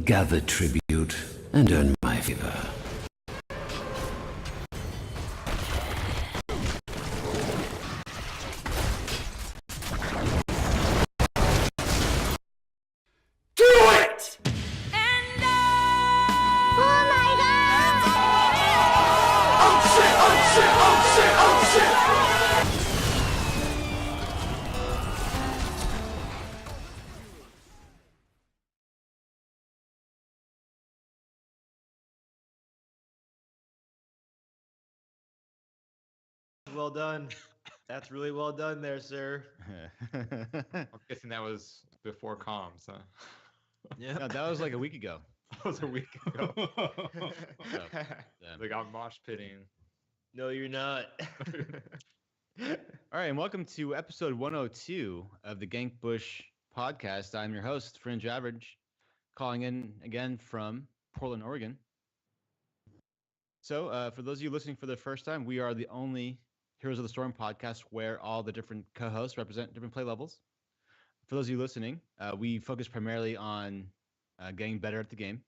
gather tribute, and earn my favor. Do it! Well done. That's really well done there, sir. I'm guessing that was before comms, huh? Yeah. No, that was like a week ago. That was a week ago. Yeah. Like I'm mosh pitting. No, you're not. All right, and welcome to episode 102 of the Gank Bush podcast. I'm your host, Fringe Average, calling in again from Portland, Oregon. So, for those of you listening for the first time, we are the only Heroes of the Storm podcast where all the different co-hosts represent different play levels. For those of you listening, we focus primarily on getting better at the game.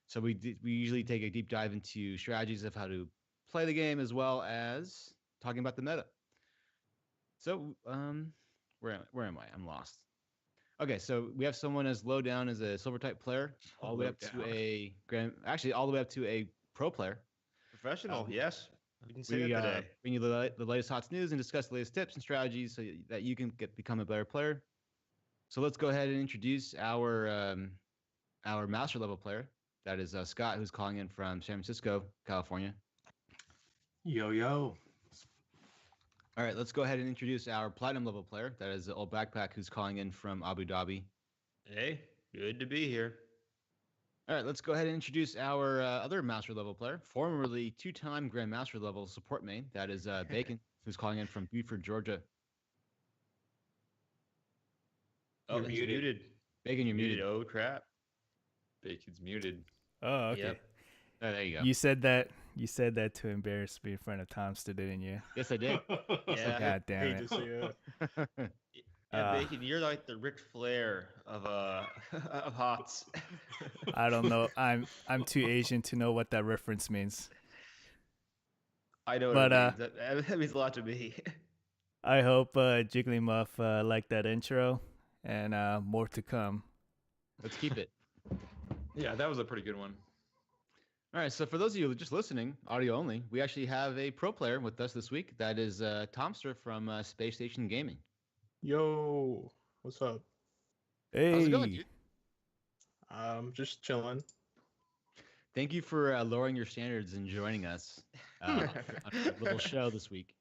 So we usually take a deep dive into strategies of how to play the game as well as talking about the meta. So, where am I? I'm lost. Okay, so we have someone as low down as a silver type player, all the way up to a all the way up to a pro player. Professional, yes. We can say We that today. bring you the latest hot news and discuss the latest tips and strategies so that you can become a better player. So let's go ahead and introduce our master level player. That is Scott, who's calling in from San Francisco, California. Yo, yo. All right, let's go ahead and introduce our platinum level player. That is Old Backpack, who's calling in from Abu Dhabi. Hey, good to be here. All right, let's go ahead and introduce our other master level player, formerly two-time Grandmaster level support main. That is Bacon, who's calling in from Beaufort, Georgia. Oh, You're he's muted. muted. Bacon, you're muted. Oh, crap. Bacon's muted. Oh, okay. Yep. Oh, there you go. You said that to embarrass me in front of Tomster, didn't you? Yes, I did. Yeah. God damn Hate it. to see it. Yeah, Bacon, you're like the Ric Flair of of HOTS. I don't know. I'm too Asian to know what that reference means. I know what But, it means. That means a lot to me. I hope Jigglymuff liked that intro and more to come. Let's keep it. Yeah, that was a pretty good one. All right, so for those of you just listening, audio only, we actually have a pro player with us this week. That is Tomster from SpaceStation Gaming. Yo, what's up? Hey. How's it going, dude? Just chilling. Thank you for lowering your standards and joining us on a little show this week.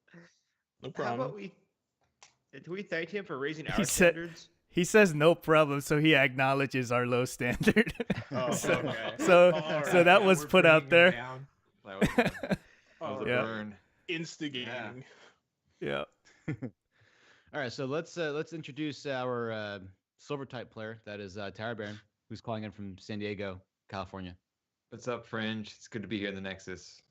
No How problem. about do we thank him for raising He our said- standards? He says no problem, so he acknowledges our low standard. Oh, so, okay. so, All so right, that yeah, was we're put out bringing him there. down. That was, that was a Yeah. burn. Instigating. Yeah. All right, so let's introduce our silver type player. That is Tara Baron, who's calling in from San Diego, California. What's up, Fringe? It's good to be here in the Nexus.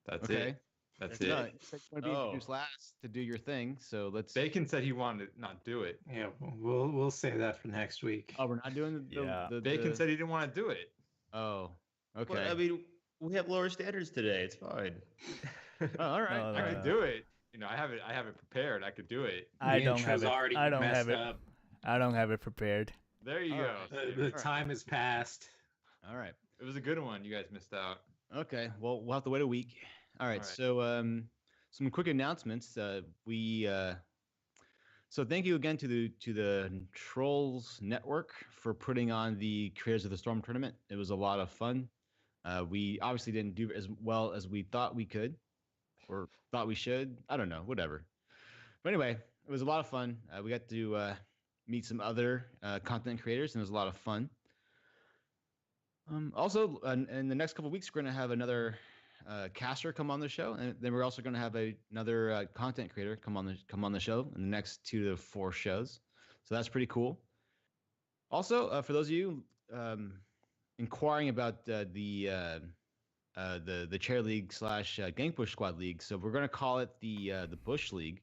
That's Okay. it. That's No, it. you said you want to be introduced last to do your thing, so let's. Bacon said he wanted to not do it. Yeah, we'll save that for next week. Oh, we're not doing the. Yeah. Bacon said he didn't want to do it. Oh, okay. Well, I mean, we have lower standards today. It's fine. Oh, all right. No, I no, could do it. You know, I have it prepared. I could do it. I The don't intro's have it. already I don't messed have it. up. I don't have it prepared. There you All go. right. The Alright. time has passed. All right. It was a good one. You guys missed out. Okay. Well, we'll have to wait a week. All right. All right. So, some quick announcements. So thank you again to the Trolls Network for putting on the Creators of the Storm tournament. It was a lot of fun. We obviously didn't do as well as we thought we could, or thought we should. I don't know. Whatever. But anyway, it was a lot of fun. We got to meet some other content creators, and it was a lot of fun. Also, in the next couple of weeks, we're going to have another caster come on the show, and then we're also going to have another content creator come on the show in the next 2 to 4 shows. So that's pretty cool. Also, for those of you inquiring about the chair league / Gank Bush Squad league, so we're going to call it the Bush League.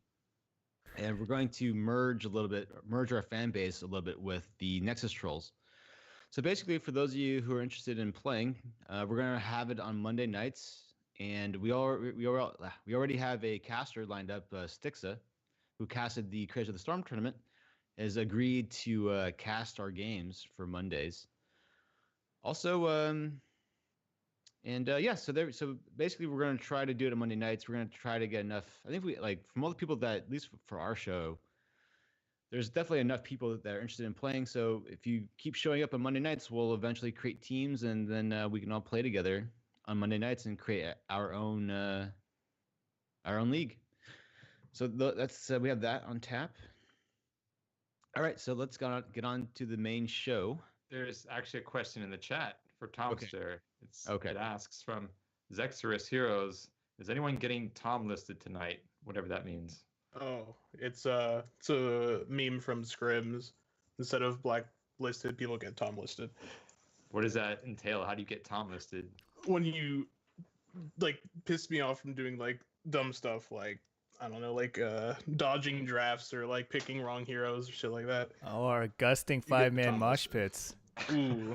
and we're going to merge our fan base a little bit with the Nexus Trolls. So basically, for those of you who are interested in playing, we're going to have it on Monday nights, and we already have a caster lined up, Stixa, who casted the Craze of the Storm tournament, has agreed to cast our games for Mondays. Also, so basically we're going to try to do it on Monday nights. We're going to try to get enough. I think from all the people that, at least for our show, there's definitely enough people that are interested in playing. So if you keep showing up on Monday nights, we'll eventually create teams, and then we can all play together on Monday nights and create our own league. So that's we have that on tap. All right, so let's get on to the main show. There's actually a question in the chat for Tomster. Okay. It asks from Zexorus Heroes, is anyone getting Tom listed tonight? Whatever that means. Oh, it's a meme from Scrims. Instead of blacklisted, people get Tom listed. What does that entail? How do you get Tom listed? When you piss me off from doing dumb stuff, I don't know, dodging drafts or picking wrong heroes or shit like that. Or gusting You get 5-man Tom mosh listed. pits. Ooh,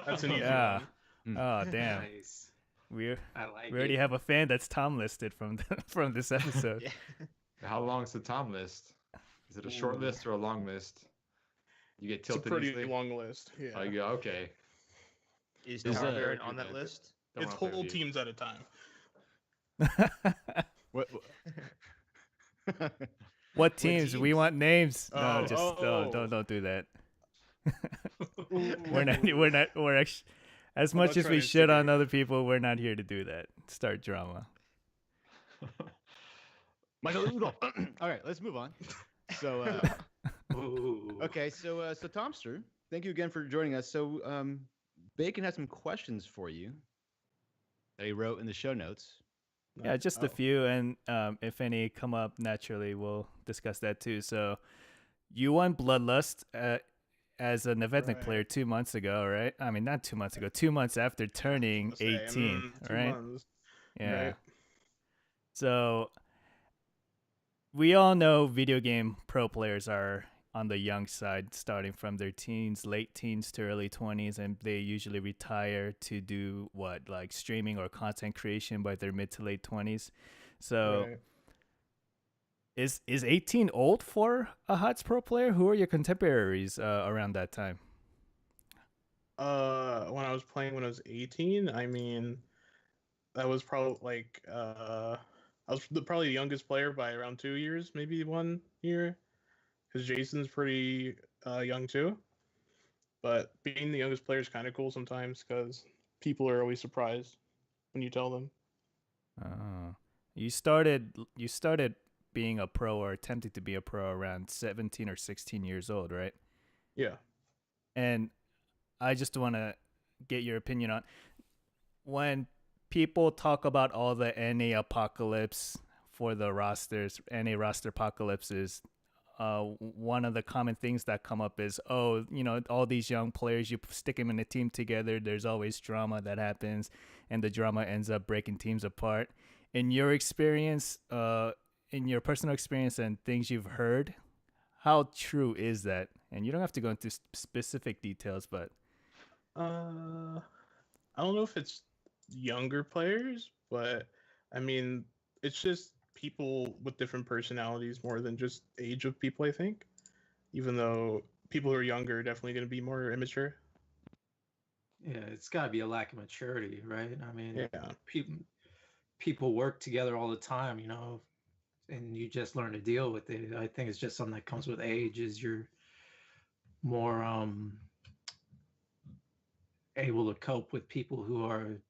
that's an easy Yeah. one. Oh damn. Nice. We I like already it. have a fan that's Tom listed from from this episode. Yeah. How long's the Tom list? Is it a short Ooh. list or a long list? You get It's a tilted pretty easily? long list. Yeah. Oh, you go, okay. Is Is Tom that- Baron on that list? Don't It's wanna play whole with you. teams at a time. What teams? We teams? want names. No, Oh, just oh. don't do that. Ooh. We're actually, as I'm much not as trying we to shit on instigate. other people, we're not here to do that. Start drama. Michael Udolph. All right, let's move on. So, Ooh. okay, so Tomster, thank you again for joining us. So, Bacon has some questions for you that he wrote in the show notes. Yeah, just Oh. a few, and if any come up naturally, we'll discuss that too. So, you won Bloodlust as an Nevetnik Right. player 2 months ago, right? I mean, not 2 months ago. 2 months after turning Let's say, 18, 2 right? months. Yeah. Right. So we all know video game pro players are on the young side, starting from their teens, late teens to early 20s, and they usually retire to do like streaming or content creation by their mid to late 20s. So Right. is 18 old for a HOTS pro player? Who are your contemporaries around that time? When I was playing when I was 18, I mean, that was probably I was probably the youngest player by around 2 years, maybe 1 year, because Jason's pretty young too. But being the youngest player is kind of cool sometimes because people are always surprised when you tell them. Oh, you started being a pro or attempting to be a pro around 17 or 16 years old, right? Yeah. And I just want to get your opinion on when people talk about all the NA apocalypse for the rosters, NA roster apocalypses. One of the common things that come up is, oh, all these young players, you stick them in a team together, there's always drama that happens, and the drama ends up breaking teams apart. In your experience, in your personal experience and things you've heard, how true is that? And you don't have to go into specific details, but I don't know if it's younger players, but I mean, it's just people with different personalities more than just age of people, I think. Even though people who are younger are definitely going to be more immature. Yeah, it's got to be a lack of maturity, right? I mean, Yeah. people work together all the time, and you just learn to deal with it. I think it's just something that comes with age. Is you're more able to cope with people who are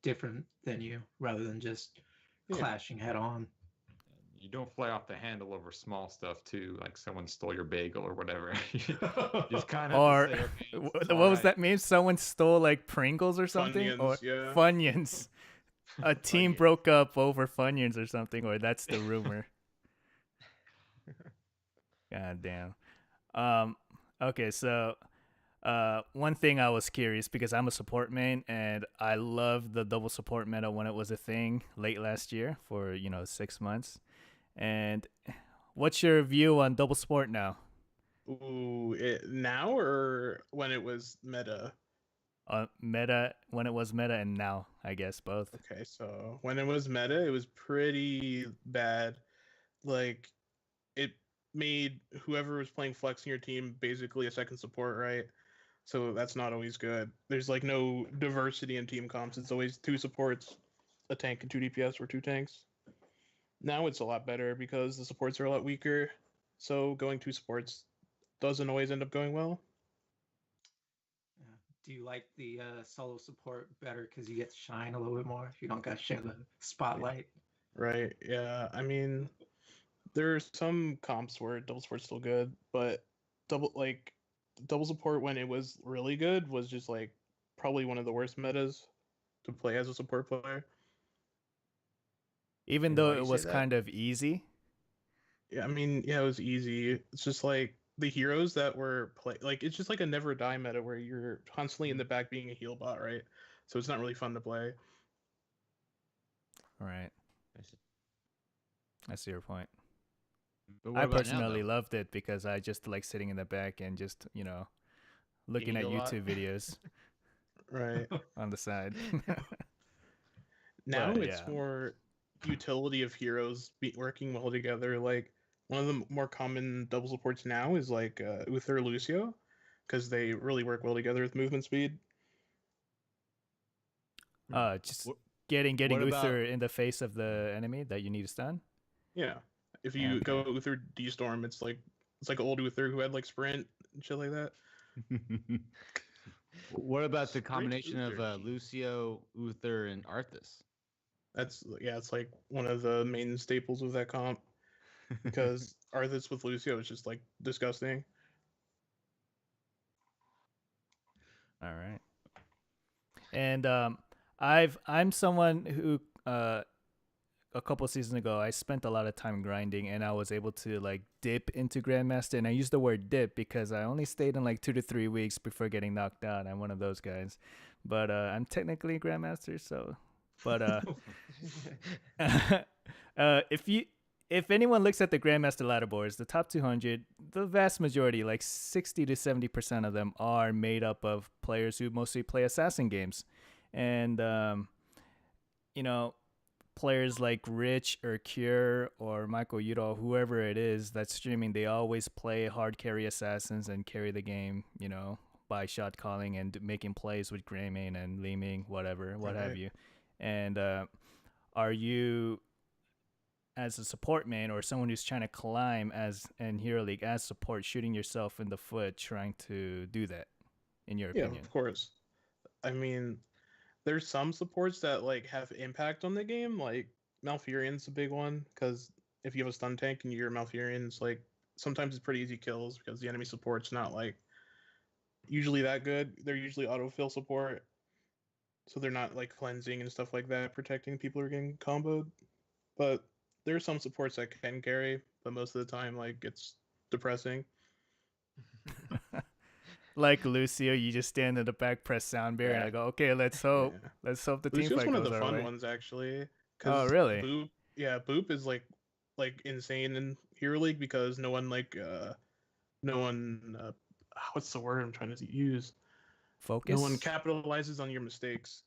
different than you, rather than just Yeah. clashing head on. You don't fly off the handle over small stuff too, like someone stole your bagel or whatever. You just kind of or have to say, okay, what it's was alright. that meme? Someone stole like Pringles or something, or Funyuns, yeah. Funyuns. A team Funyuns. broke up over Funyuns or something, or that's the rumor. God damn. Okay, so one thing I was curious, because I'm a support main and I loved the double support meta when it was a thing late last year for 6 months. And what's your view on double support now? Ooh, now or when it was meta? Meta, when it was meta, and now, I guess both. Okay, so when it was meta, it was pretty bad. Like, it made whoever was playing flex in your team basically a second support, right? So that's not always good. There's like no diversity in team comps. It's always 2 supports, a tank, and 2 DPS, or 2 tanks. Now it's a lot better because the supports are a lot weaker. So going 2 supports doesn't always end up going well. Do you like the solo support better because you get to shine a little bit more? You don't got to share the spotlight. Right. Yeah. I mean, there are some comps where double support's still good, but double support when it was really good was just like probably one of the worst metas to play as a support player. Even And though why you it say was that? kind of easy. Yeah, I mean, yeah, it was easy. It's just like the heroes that were it's just like a never die meta where you're constantly in the back being a heal bot, right? So it's not really fun to play. Right. I see. I see your point. But what I about now, personally though? loved it because I just like sitting in the back and just, looking at Eating a lot. YouTube videos Right. on the side. Now But, it's yeah. more utility of heroes working well together. Like one of the more common double supports now is like Uther Lucio, because they really work well together with movement speed. Just What- getting what about- Uther in the face of the enemy that you need to stun. Yeah, if you go Okay. Uther D-Storm, it's like old Uther who had like sprint and shit like that. What about the Sprint combination of Uther, jeez. Lucio, Uther, and Arthas? It's like one of the main staples of that comp because Arthas with Lucio is just like disgusting. All right. And I'm someone who a couple seasons ago I spent a lot of time grinding and I was able to like dip into Grandmaster, and I use the word dip because I only stayed in like 2 to 3 weeks before getting knocked out. I'm one of those guys. But I'm technically a Grandmaster, so but if anyone looks at the Grandmaster ladder boards, the top 200, the vast majority, like 60 to 70% of them, are made up of players who mostly play assassin games. And, players like Rich or Cure or Michael Udall, whoever it is that's streaming, they always play hard carry assassins and carry the game, by shot calling and making plays with Greymane and Leeming, whatever, what have Right. you. And are you, as a support main or someone who's trying to climb in Hero League as support, shooting yourself in the foot trying to do that, in your Yeah, opinion? of course. I mean, there's some supports that like have impact on the game. Like Malfurion's a big one because if you have a stun tank and you're Malfurion, it's like sometimes it's pretty easy kills because the enemy support's not like usually that good. They're usually autofill support, so they're not like cleansing and stuff like that, protecting people who are getting comboed. But there are some supports that can carry, but most of the time, like it's depressing. Like Lucio, you just stand in the back, press sound barrier, and I go, okay, let's hope. Yeah. Let's hope the team Lucio's fight one of goes the our fun way. ones actually. Oh, 'Cause really? Boop is like insane in Hero League because no one what's the word I'm trying to use? Focus? No one capitalizes on your mistakes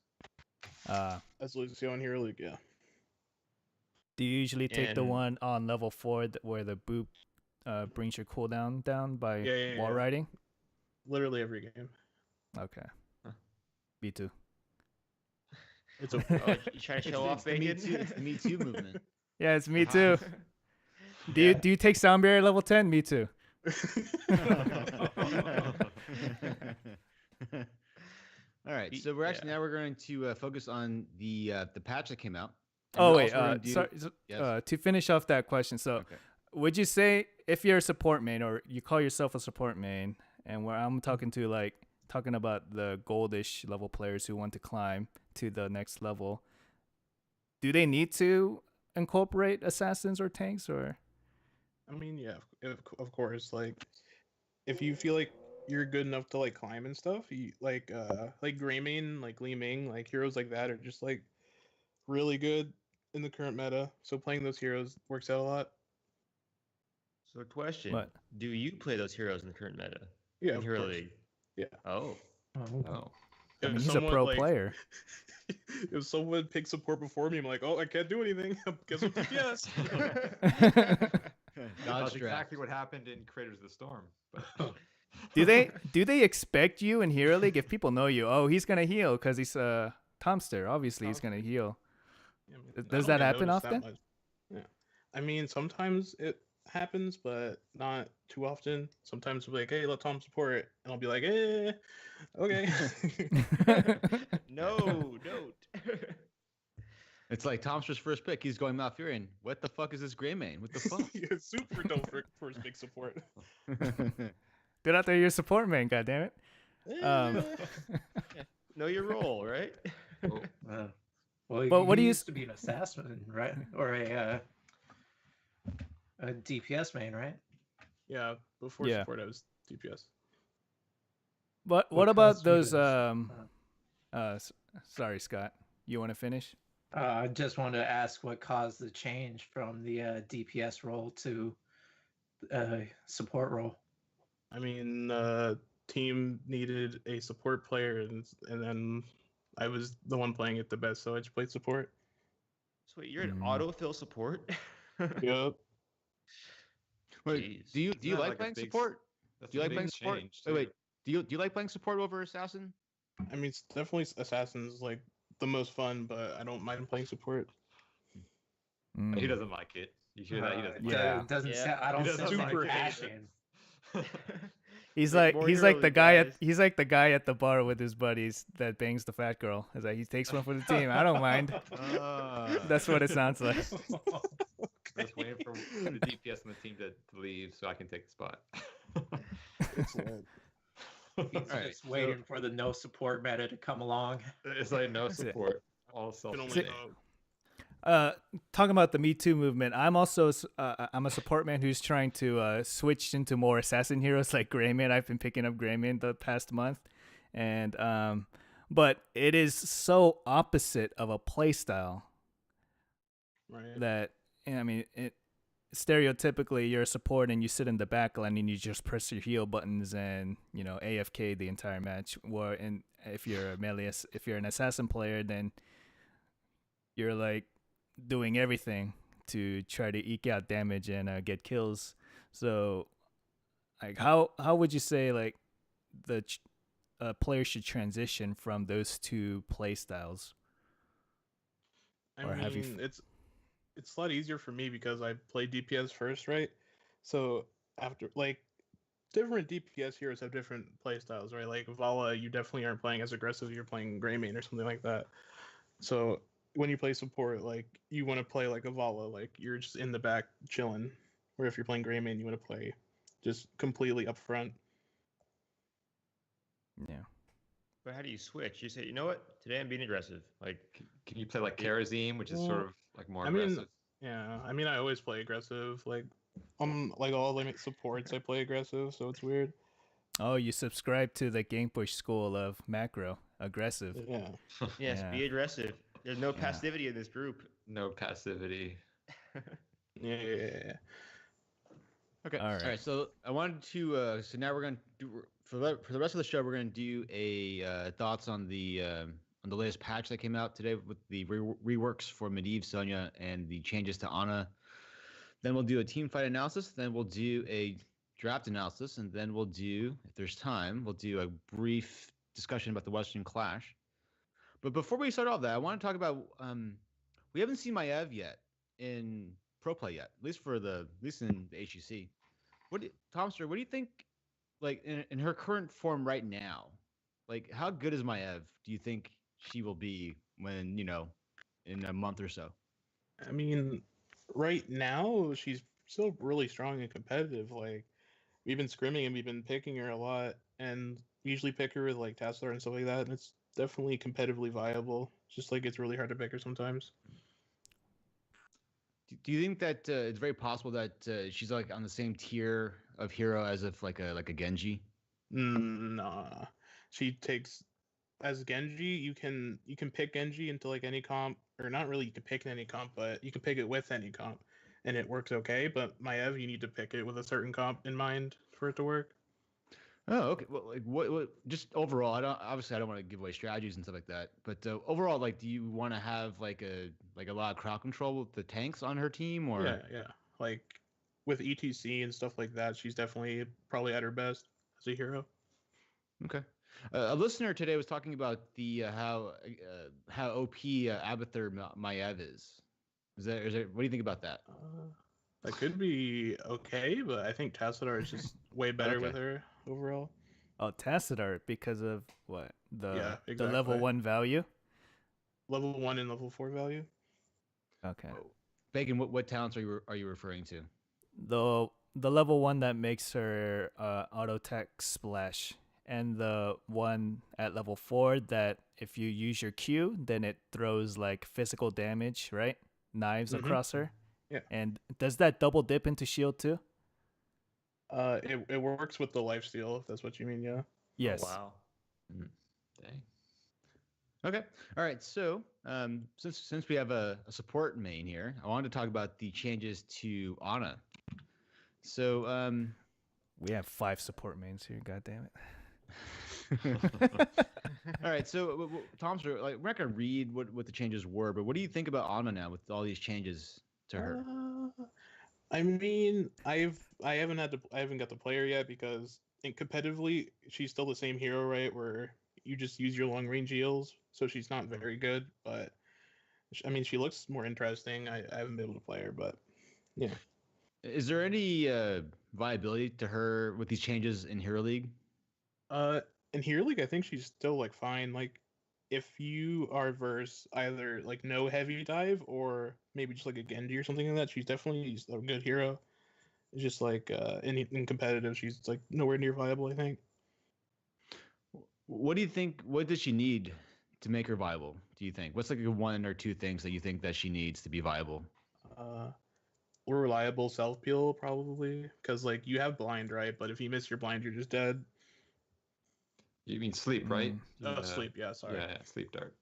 Uh, as Lucio in Hero League. Yeah. do you usually take the And- one on level 4 where the boop brings your cooldown down by Yeah. wall riding? Literally every game. Okay. Huh. Me too. It's Oh, okay. you trying to It's show the- off, it's the Me Bacon? Too- it's the Me Too movement. Yeah, it's me too. Do Yeah. you take sound barrier level 10? Me too. All right, Y- so we're actually yeah. now we're going to focus on the patch that came out. And Oh also wait, we're gonna do- sorry. yes. To finish off that question, so Okay. would you say if you're a support main or you call yourself a support main, and where I'm talking about the goldish level players who want to climb to the next level, do they need to incorporate assassins or tanks or? I mean, yeah, of course. Like, if you feel like you're good enough to like climb and stuff, you like Greymane, like Li Ming, like heroes like that are just like really good in the current meta. So playing those heroes works out a lot. So, question: What? Do you play those heroes in the current meta? Yeah, in of Hero course. League. Yeah. Oh, Oh. I mean, If he's a someone, pro like, player. if someone picks support before me, I'm like, oh, I can't do anything. Guess what? Yes. Dodge That's draft. exactly what happened in Creators of the Storm. But Do they expect you in Hero League if people know you? Oh, he's gonna heal because he's Tomster. Obviously, he's gonna heal. I mean, I Does don't that get happen noticed that often? much. Yeah. I mean, sometimes it happens, but not too often. Sometimes we'll be like, hey, let Tom support it. And I'll be like, okay. no, don't. It's like Tomster's first pick. He's going Malfurion. What the fuck is this Greymane? What the fuck? Yeah, super dope for first big support. Get out there, your support man. God damn it. Know your role, right? oh, Well, But what he do you used to be an assassin, right? Or a DPS main, right? Yeah, before Yeah. support, I was DPS. What What about caused you those? to- Sorry, Scott. You want to finish? I just wanted to ask what caused the change from the DPS role to support role. I mean, team needed a support player, and then I was the one playing it the best, so I just played support. So wait, you're an autofill support? Yep. Wait, Jeez. do you Isn't that like a playing big support? That's Do you a like big playing support? change, Wait, too. do you like playing support over assassin? I mean, it's definitely Assassin's like the most fun, but I don't mind playing support. He doesn't like it. You hear that? He doesn't like Yeah. It doesn't Yeah. sound. I He don't doesn't sense like any it. passion. it. He's Like, like more he's Hero like the League guy guys. he's like the guy at the bar with his buddies that bangs the fat girl. It's like he takes one for the team. I don't mind. That's what it sounds like. Just waiting for the DPS on the team to leave so I can take the spot. It's lit. He's Alright, just waiting for the no support meta to come along. It's like no it. support. All self. Can only Talking about the Me Too movement, I'm also I'm a support man who's trying to switch into more assassin heroes like Greyman. I've been picking up Greyman the past month, and but it is so opposite of a playstyle right. that I mean it. Stereotypically, you're a support and you sit in the back line and you just press your heal buttons and AFK the entire match. Or if you're a melee, if you're an assassin player, then you're like doing everything to try to eke out damage and get kills. So, like, how would you say like the player should transition from those two play styles? I Or have you mean, it's a lot easier for me because I played DPS first, right? So after like different DPS heroes have different play styles, right? Like Vala, you definitely aren't playing as aggressive. You're playing Greymane or something like that. So when you play support, like you want to play like a Vala, like you're just in the back chilling. Or if you're playing Greymane, you want to play just completely up front. Yeah. But how do you switch? You say, you know what? Today I'm being aggressive. Like, Can you play like Karazim, which is sort of like more I mean, aggressive? yeah. I mean, I always play aggressive. Like all limit supports, I play aggressive, so it's weird. Oh, you subscribe to the Game Push school of macro aggressive. Yeah. yes, Yeah. be aggressive. There's no Yeah. passivity in this group. No passivity. Yeah. Okay. All All right. right. So I wanted to. So now we're gonna do for the rest of the show. We're gonna do a thoughts on the latest patch that came out today with the reworks for Medivh, Sonia, and the changes to Ana. Then we'll do a team fight analysis. Then we'll do a draft analysis, and then we'll do, if there's time, we'll do a brief discussion about the Western Clash. But before we start all that, I want to talk about we haven't seen Medivh yet in pro play yet, at least in the HEC. Tomster, what do you think? Like in her current form right now, like how good is Medivh? Do you think she will be when in a month or so? I mean, right now she's still really strong and competitive. Like we've been scrimming and we've been picking her a lot, and we usually pick her with like Tassler and stuff like that, and it's definitely competitively viable. It's just like it's really hard to pick her sometimes. Do you think that it's very possible that she's like on the same tier of hero as if like a Genji? Nah, she takes as Genji. You can pick Genji into like any comp, or not really. You can pick in any comp, but you can pick it with any comp, and it works okay. But Medivh, you need to pick it with a certain comp in mind for it to work. Oh, okay. Well, like what just overall, I don't want to give away strategies and stuff like that, but overall, like, do you want to have like a lot of crowd control with the tanks on her team, or? Yeah. Like with ETC and stuff like that, she's definitely probably at her best as a hero. Okay. A listener today was talking about the how OP Abathur Medivh is. Is there? What do you think about that? That could be okay, but I think Tassadar is just way better with her overall. Oh, Tassadar, because of what? Yeah, the level exactly. 1 value? Level 1 and level 4 value. Okay. Bacon, what talents are you referring to? The level 1 that makes her auto tech splash, and the one at level 4 that if you use your Q, then it throws like physical damage, right? Knives across her. Yeah. And does that double dip into shield too? It works with the lifesteal, if that's what you mean, yeah. Yes. Oh, wow. Dang. Okay. All right. So, since we have a support main here, I wanted to talk about the changes to Ana. So, we have 5 support mains here. God damn it. all right. So, Tomster, like, we're not gonna read what the changes were, but what do you think about Ana now with all these changes to her? I mean, I haven't got the player yet because competitively she's still the same hero, right? Where you just use your long range heals, so she's not very good. But I mean, she looks more interesting. I haven't been able to play her, but yeah. Is there any viability to her with these changes in Hero League? In Hero League, I think she's still like fine. Like, if you are verse either like no heavy dive or maybe just like a Genji or something like that, she's definitely a good hero. It's just like in competitive, she's like nowhere near viable, I think. What do you think? What does she need to make her viable? Do you think? What's like one or two things that you think that she needs to be viable? More reliable self peel probably, because like you have blind, right? But if you miss your blind, you're just dead. You mean sleep, right? Sleep. Yeah, sorry. Yeah, sleep dart.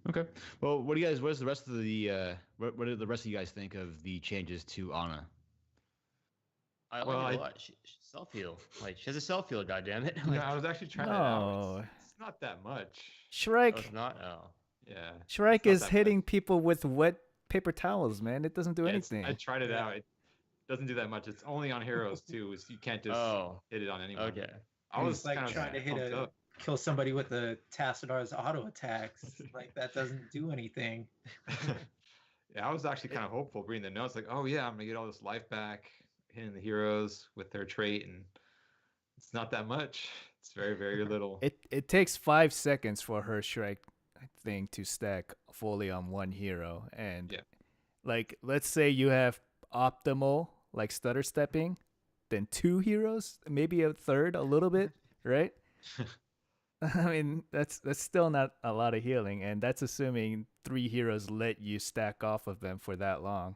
Okay. Well, what does the rest of the what do the rest of you guys think of the changes to Ana? I like it a lot. She self heal. Like she has a self heal. Goddammit. Like, I was actually trying it out. It's not that much. Shrike. Oh, it's not. Oh. Yeah. Shrike is hitting people with wet paper towels, man. It doesn't do anything. I tried it out. It doesn't do that much. It's only on heroes too. So you can't just hit it on anyone. Okay. I was like trying to kill somebody with the Tassadar's auto attacks. Like that doesn't do anything. Yeah, I was actually kind of hopeful reading the notes. Like, oh yeah, I'm gonna get all this life back, hitting the heroes with their trait, and it's not that much. It's very, very little. It takes 5 seconds for her Shrike thing to stack fully on one hero, and like let's say you have optimal like stutter stepping, then 2 heroes, maybe a third, a little bit, right? I mean, that's still not a lot of healing, and that's assuming 3 heroes let you stack off of them for that long,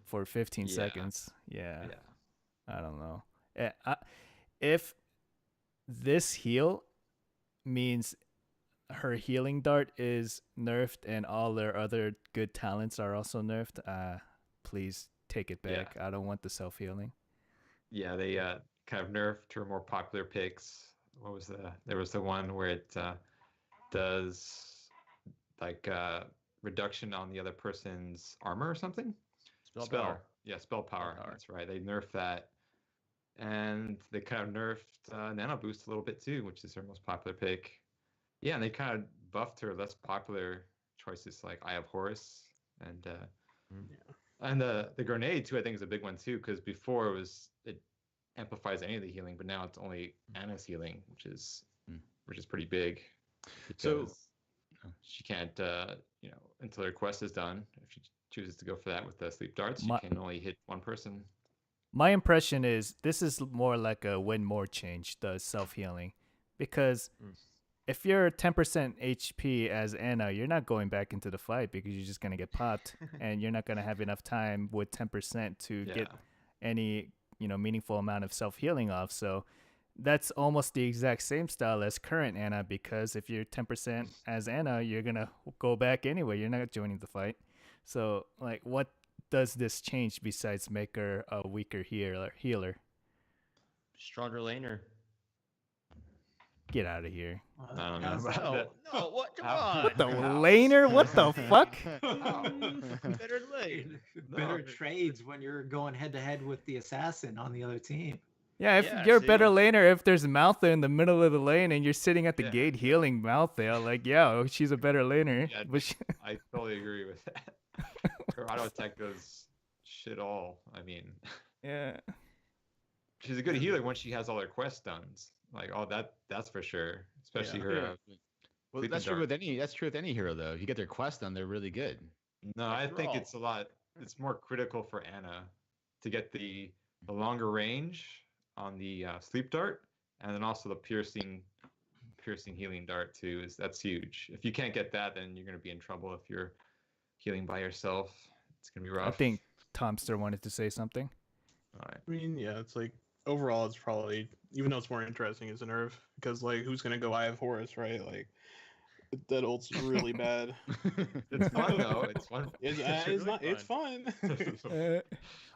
for 15 seconds. Yeah, I don't know. If this heal means her healing dart is nerfed and all their other good talents are also nerfed, please take it back. I don't want the self-healing. Yeah, they kind of nerfed her more popular picks. What was there was the one where it does like reduction on the other person's armor or something? Spell power. Yeah, spell power. That's right. They nerfed that. And they kind of nerfed Nano Boost a little bit too, which is her most popular pick. Yeah, and they kind of buffed her less popular choices like Eye of Horus and and the grenade too. I think is a big one too, because before it amplifies any of the healing, but now it's only Anna's healing, which is pretty big. So she can't until her quest is done. If she chooses to go for that with the sleep darts, she can only hit one person. My impression is this is more like a win more change, the self-healing, because if you're 10% HP as Anna, you're not going back into the fight because you're just going to get popped and you're not going to have enough time with 10% to get any, meaningful amount of self-healing off. So that's almost the exact same style as current Anna, because if you're 10% as Anna, you're going to go back anyway. You're not joining the fight. So like what does this change besides make her a weaker healer? Stronger laner. Get out of here. I don't know. how's that? No, no, what? Come How- on. What the laner? What the fuck? Better lane. Better No. trades when you're going head to head with the assassin on the other team. Yeah, if Yeah, you're a better see? laner, if there's Maltha in the middle of the lane and you're sitting at the Yeah. gate healing Maltha, like, yeah, she's a better laner. Yeah, But I totally agree with that. Her auto attack does shit all. I mean, yeah. she's a good healer once she has all her quest done. Like, oh, that's for sure. Especially her. Well, Sleeping that's true Dart. with any. That's true with any hero, though. If you get their quest done, they're really good. No, I After think all. it's a lot. It's more critical for Anna to get the longer range on the sleep dart, and then also the piercing healing dart too. That's huge. If you can't get that, then you're gonna be in trouble. If you're healing by yourself, it's gonna be rough. I think Tomster wanted to say something. All right. I mean, yeah, it's like overall, it's probably, even though it's more interesting, is a nerf because like who's gonna go Eye of Horus, right? Like that ult's really bad. It's fun though. It's fun. It's really not. It's fun.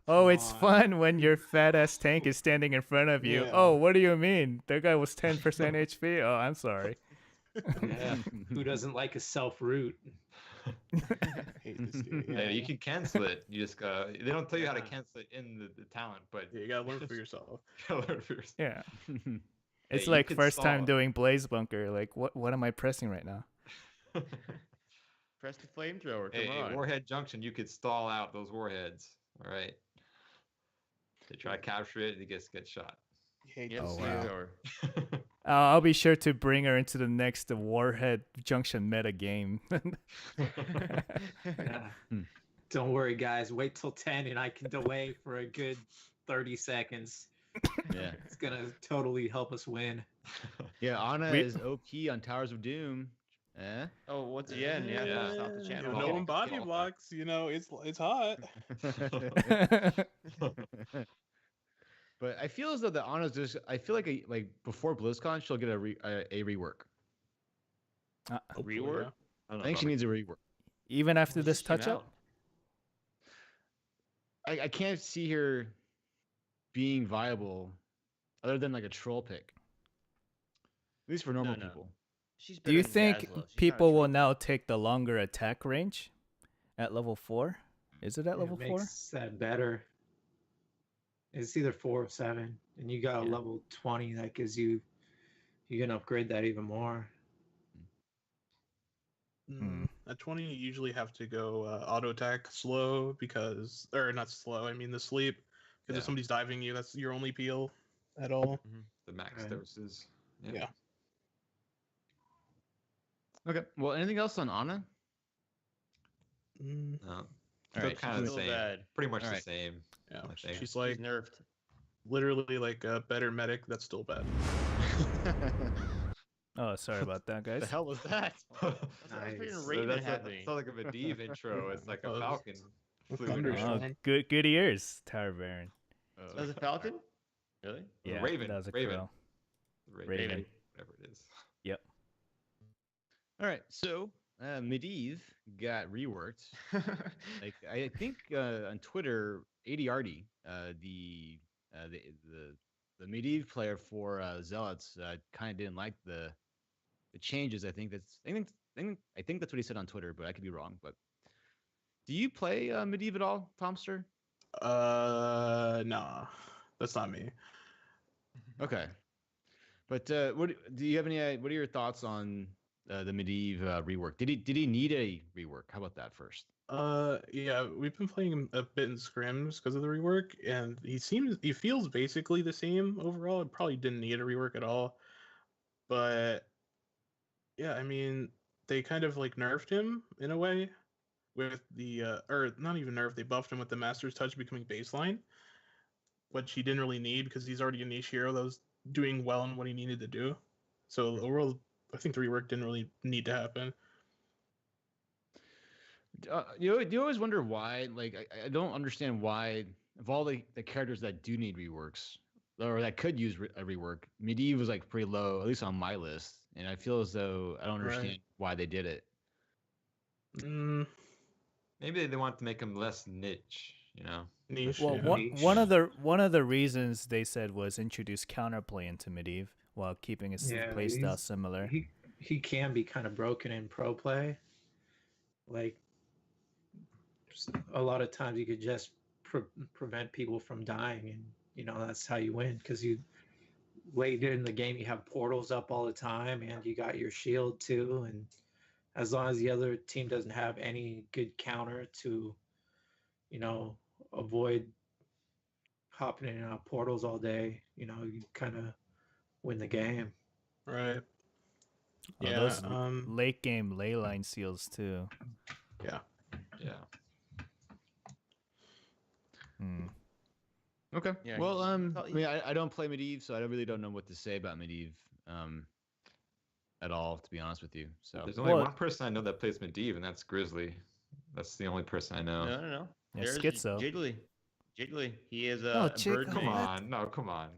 Oh, it's Come on. fun when your fat ass tank is standing in front of you. Yeah. Oh, what do you mean? That guy was 10% HP. Oh, I'm sorry. Yeah. Who doesn't like a self root? Hate this game. Yeah, you can cancel it. You just they don't tell you how to Yeah. cancel it in the talent, but Yeah, you gotta learn for yourself. you gotta learn for yourself. Yeah. It's you like could first time stall. doing Blaze Bunker. Like, what am I pressing right now? Press the flamethrower. Hey, Come on. Warhead Junction, you could stall out those warheads. All right. They try to capture it, it gets shot. Hate Yep, this Oh, game. wow. flamethrower. I'll be sure to bring her into the next Warhead Junction meta game. Yeah. Don't worry, guys. Wait till 10 and I can delay for a good 30 seconds. Yeah, It's going to totally help us win. yeah. Anna We- is OP on Towers of Doom. Eh? Oh, once again, yeah. Yeah. Stop the If channel. no Oh, one body oh. blocks, you know, it's hot. But I feel as though the Anna's just. I feel like before BlizzCon, she'll get a rework. Hopefully, Rework? yeah. I, don't I think she needs a rework. Even after When this just came touch up? out. I can't see her being viable, other than like a troll pick. At least for normal no. people. She's Do you better than think Dazzler. She's not a people will troll. now take the longer attack range at level 4? Is it at It level 4? makes that better. It's either 4 or 7. And you got a Yeah. level 20 that gives you can upgrade that even more. At 20, you usually have to go auto attack slow because, or not slow, I mean the sleep. Because Yeah. if somebody's diving you, that's your only peel at all. The max Right. doses. Yeah. Okay. Well, anything else on Anna? Mm, No. All Still right. kind of the Still same. bad. Pretty much All the right. same. yeah. I think. She's like She's nerfed. literally like a better medic that's still bad. Oh, sorry about that, guys. the hell was that? What's that Nice. freaking So Raven that's happening? it's not like a Medivh intro. It's like a Oh, falcon. flew thunder in. show. Oh, good ears, Tower Baron. That was a falcon? Really? Yeah, Raven, that was a Raven. crow. Raven. Whatever it is. All right. So Medivh got reworked. Like I think on Twitter, ADRD, the Medivh player for Zealots, kind of didn't like the changes. I think that's what he said on Twitter, but I could be wrong. But do you play Medivh at all, Tomster? Nah, that's not me. Okay. But what do you have any? What are your thoughts on the Medivh rework? Did he need a rework? How about that first? Yeah, we've been playing him a bit in scrims because of the rework, and he feels basically the same overall. It probably didn't need a rework at all, but yeah, I mean, they kind of like nerfed him in a way with the or not even nerfed, they buffed him with the Master's Touch becoming baseline, which he didn't really need because he's already a niche hero that was doing well in what he needed to do. So overall, I think the rework didn't really need to happen. You always wonder why. Like I don't understand why of all the characters that do need reworks or that could use a rework, Medivh was like pretty low, at least on my list, and I feel as though I don't understand Right. why they did it. Mm, Maybe they want to make them less niche, you know. Niche. Well, yeah. one of the reasons they said was introduce counterplay into Medivh while keeping its Yeah, playstyle similar. he can be kind of broken in pro play. Like a lot of times you could just prevent people from dying, and that's how you win, because you late in the game you have portals up all the time and you got your shield too, and as long as the other team doesn't have any good counter to avoid hopping in and out of portals all day, you kind of win the game. Right. Oh, Yeah. those late game ley line seals too. Yeah. Yeah. Hmm. Okay. Yeah, Well, you- I you- mean, I don't play Medivh, so I really don't know what to say about Medivh at all, to be honest with you. So There's only Well- one person I know that plays Medivh, and that's Grizzly. That's the only person I know. No. Yeah, There's Schizo. Jiggly. Jiggly. He is No, a Jig- bird. Come man. on, no, come on.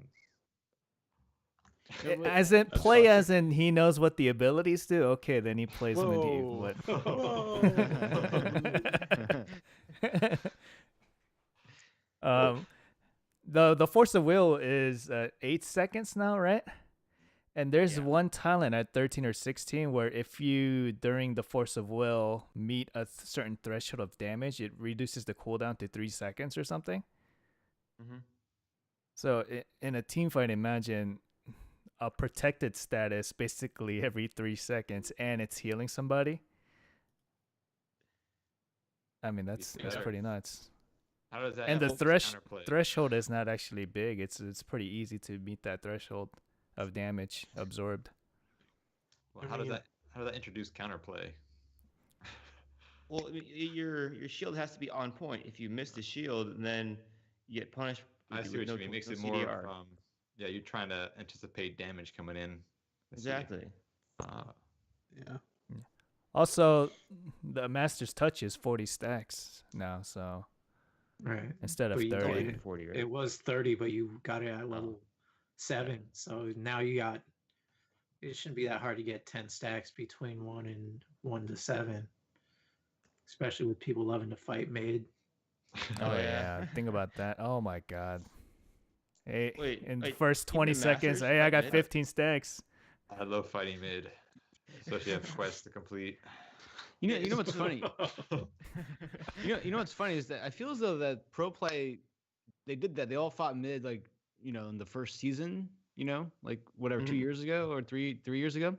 As in That's play, fucking- as in he knows what the abilities do. Okay, then he plays Medivh. Whoa. The force of will is 8 seconds now, right? And there's Yeah. one talent at 13 or 16 where if you during the force of will meet a certain threshold of damage, it reduces the cooldown to 3 seconds or something. Mhm. So in a team fight, imagine a protected status basically every 3 seconds, and it's healing somebody. I mean, that's Yeah. pretty nuts. How does that And the help counterplay? threshold is not actually big. It's pretty easy to meet that threshold of damage absorbed. Well, I how does mean- that introduce counterplay? Well, I mean, your shield has to be on point. If you miss the shield, then you get punished. I with see what no- you mean. It makes no it more CDR. of, yeah, you're trying to anticipate damage coming in. I see. Exactly. Yeah. Also, the master's touch is 40 stacks now, so Right. instead of But you don't 30. even- 40, right? It was 30, but you got it at level 7. So now it shouldn't be that hard to get 10 stacks between 1 to 7. Especially with people loving to fight mid. Oh Oh, yeah. yeah. Think about that. Oh my god. Hey, Wait, in the wait, first even 20 the seconds, masters hey, I fight got mid? 15 stacks. I love fighting mid, especially if quests to complete. you know what's funny? You know what's funny is that I feel as though that pro play, they did that. They all fought mid, like in the first season. Like whatever, 2 Mhm. years ago or three years ago,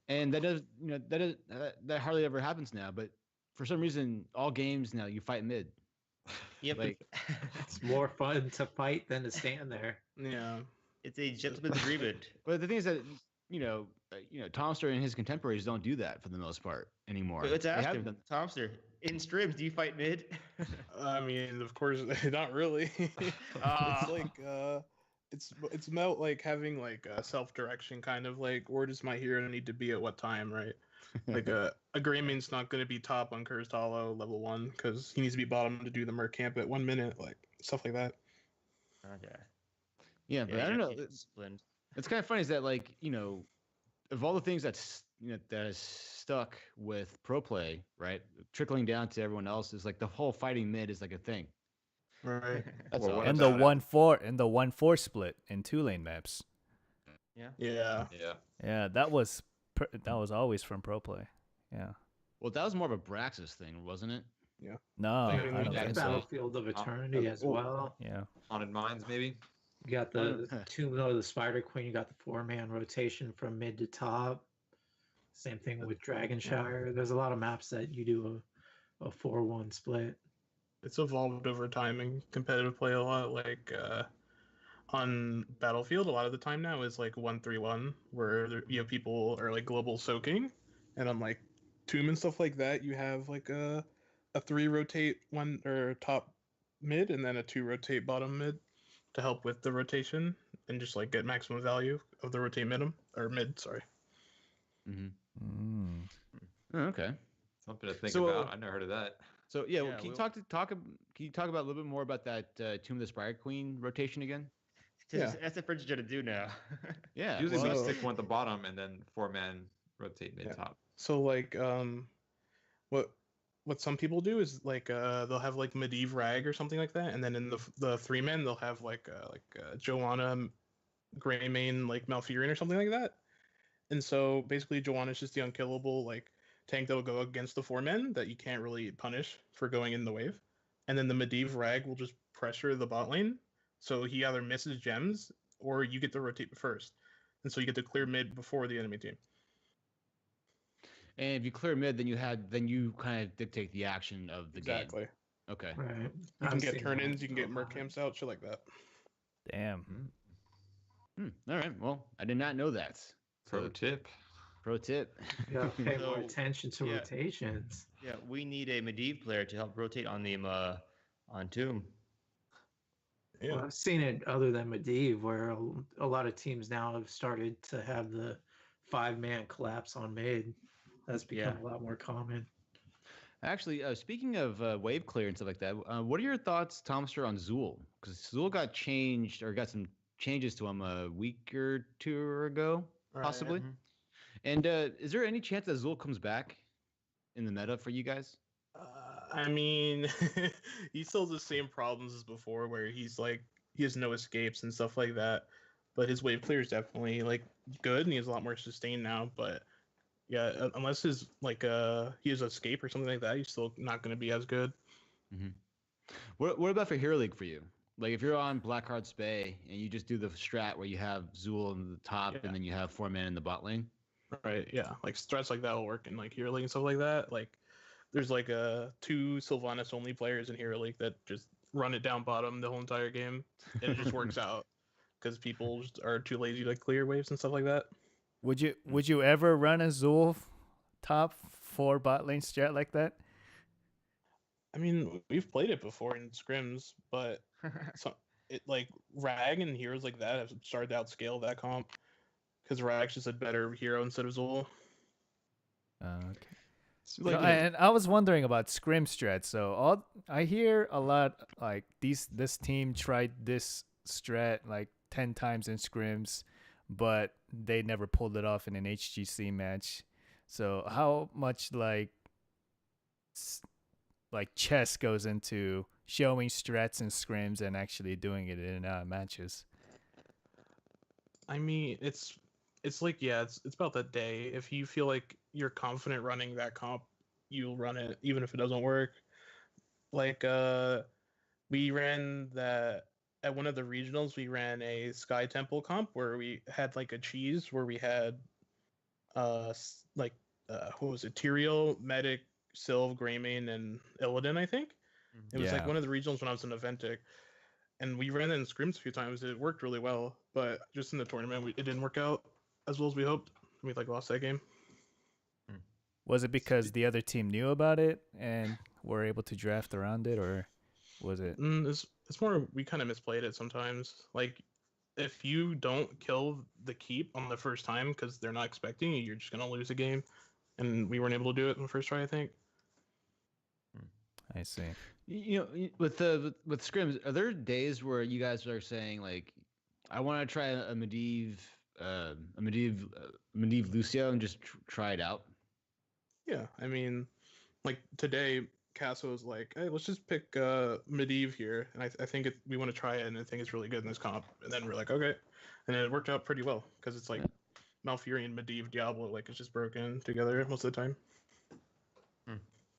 and that hardly ever happens now. But for some reason, all games now you fight mid. Yep. Like, It's more fun to fight than to stand there. Yeah. It's a gentleman's agreement. But the thing is that Tomster and his contemporaries don't do that for the most part anymore. Wait, let's They ask have him, done- Tomster. In Scrims, do you fight mid? I mean, of course, not really. Ah. It's like it's about like having like a self-direction kind of like, where does my hero need to be at what time, right? Like a Greyman's not going to be top on Cursed Hollow level 1 because he needs to be bottom to do the Merc camp at 1 minute, like stuff like that. Okay. Yeah, but I you don't have know. to be disciplined. It's kind of funny is that of all the things that is stuck with pro play, right, trickling down to everyone else is like the whole fighting mid is like a thing. Right. That's Well, all. what And the about it? 1-4 split in 2-lane maps. Yeah. Yeah. Yeah. Yeah, that was always from pro play. Yeah. Well, that was more of a Braxis thing, wasn't it? No, I I mean, don't yeah, think so. Battlefield of Eternity as oh. well. Yeah. Haunted Minds, maybe. You got the Tomb of the Spider Queen. You got the 4-man rotation from mid to top. Same thing with Dragonshire. There's a lot of maps that you do a 4-1 split. It's evolved over time in competitive play a lot. Like on Battlefield, a lot of the time now is like 1-3-1, where people are like global soaking, and on like Tomb and stuff like that, you have like a 3 rotate one or top mid, and then a 2 rotate bottom mid to help with the rotation and just like get maximum value of the rotate mid. Sorry. Mm-hmm. Mm. Oh, okay. Something to think So, about. I never heard of that. So yeah, Yeah, can you we'll- can you talk about a little bit more about that Tomb of the Spider Queen rotation again? Yeah. That's the French to do now. Yeah. Usually we well- stick one at the bottom and then 4-man rotate mid top. So like what what some people do is like they'll have like Medivh Rag or something like that, and then in the 3 men they'll have like Joanna, Greymane, like Malfurion or something like that. And so basically Joanna's just the unkillable like tank that will go against the 4 men that you can't really punish for going in the wave. And then the Medivh Rag will just pressure the bot lane, so he either misses gems or you get to rotate first, and so you get to clear mid before the enemy team. And if you clear mid, then you kind of dictate the action of the game. Exactly. Okay. Right. You can I've get seen turn-ins, that you can get go merc on. camps out, shit like that. Damn. All right. Well, I did not know that. Pro So, tip. pro tip. You gotta pay more So, attention to yeah. rotations. Yeah, we need a Medivh player to help rotate on the on Tomb. Yeah. Well, I've seen it other than Medivh, where a lot of teams now have started to have the 5-man collapse on mid. That's become a lot more common. Actually, speaking of wave clear and stuff like that, what are your thoughts, Tomster, on Zool? Because Zool got changed or got some changes to him a week or two ago, Right. possibly. And is there any chance that Zool comes back in the meta for you guys? I mean, he still has the same problems as before, where he's like he has no escapes and stuff like that. But his wave clear is definitely like good, and he has a lot more sustain now. But yeah, unless his like he has escape or something like that, he's still not going to be as good. What about for Hero League for you? Like if you're on Blackheart Spay and you just do the strat where you have Zool in the top Yeah. and then you have 4-man in the bot lane. Right? Yeah, like strats like that will work in like Hero League and stuff like that. Like there's like 2 Sylvanas only players in Hero League that just run it down bottom the whole entire game, and it just works out because people just are too lazy to clear waves and stuff like that. Would you ever run a Zool top 4 bot lane strat like that? I mean, we've played it before in scrims, but it like Rag and heroes like that have started to outscale that comp because Rag's just a better hero instead of Zool. Okay. It's No, like, and I was wondering about scrim strats. So I hear a lot like this team tried this strat like 10 times in scrims, but they never pulled it off in an HGC match. So how much like chess goes into showing strats in scrims and actually doing it in matches? I mean, it's like it's about that day. If you feel like you're confident running that comp, you'll run it even if it doesn't work. Like we ran that at one of the regionals. We ran a Sky Temple comp where we had like a cheese where we had what was it? Tyrael, Medic, Sylve, Greymane, and Illidan, I think. It was like Yeah. one of the regionals when I was in Aventic. And we ran it in scrims a few times. It worked really well, but just in the tournament, it didn't work out as well as we hoped. We lost that game. Was it because the other team knew about it and were able to draft around it, or was it? It's more we kind of misplayed it sometimes. Like if you don't kill the keep on the first time because they're not expecting you, you're just gonna lose a game. And we weren't able to do it in the first try, I think. I see. You know, with scrims, are there days where you guys are saying like, I want to try a Medivh Lucio and just try it out? Yeah, I mean, like today, Casso was like, "Hey, let's just pick Medivh here," and I think we want to try it, and I think it's really good in this comp. And then we're like, okay, and it worked out pretty well because it's like Malfurion, Medivh, Diablo, like it's just broken together most of the time.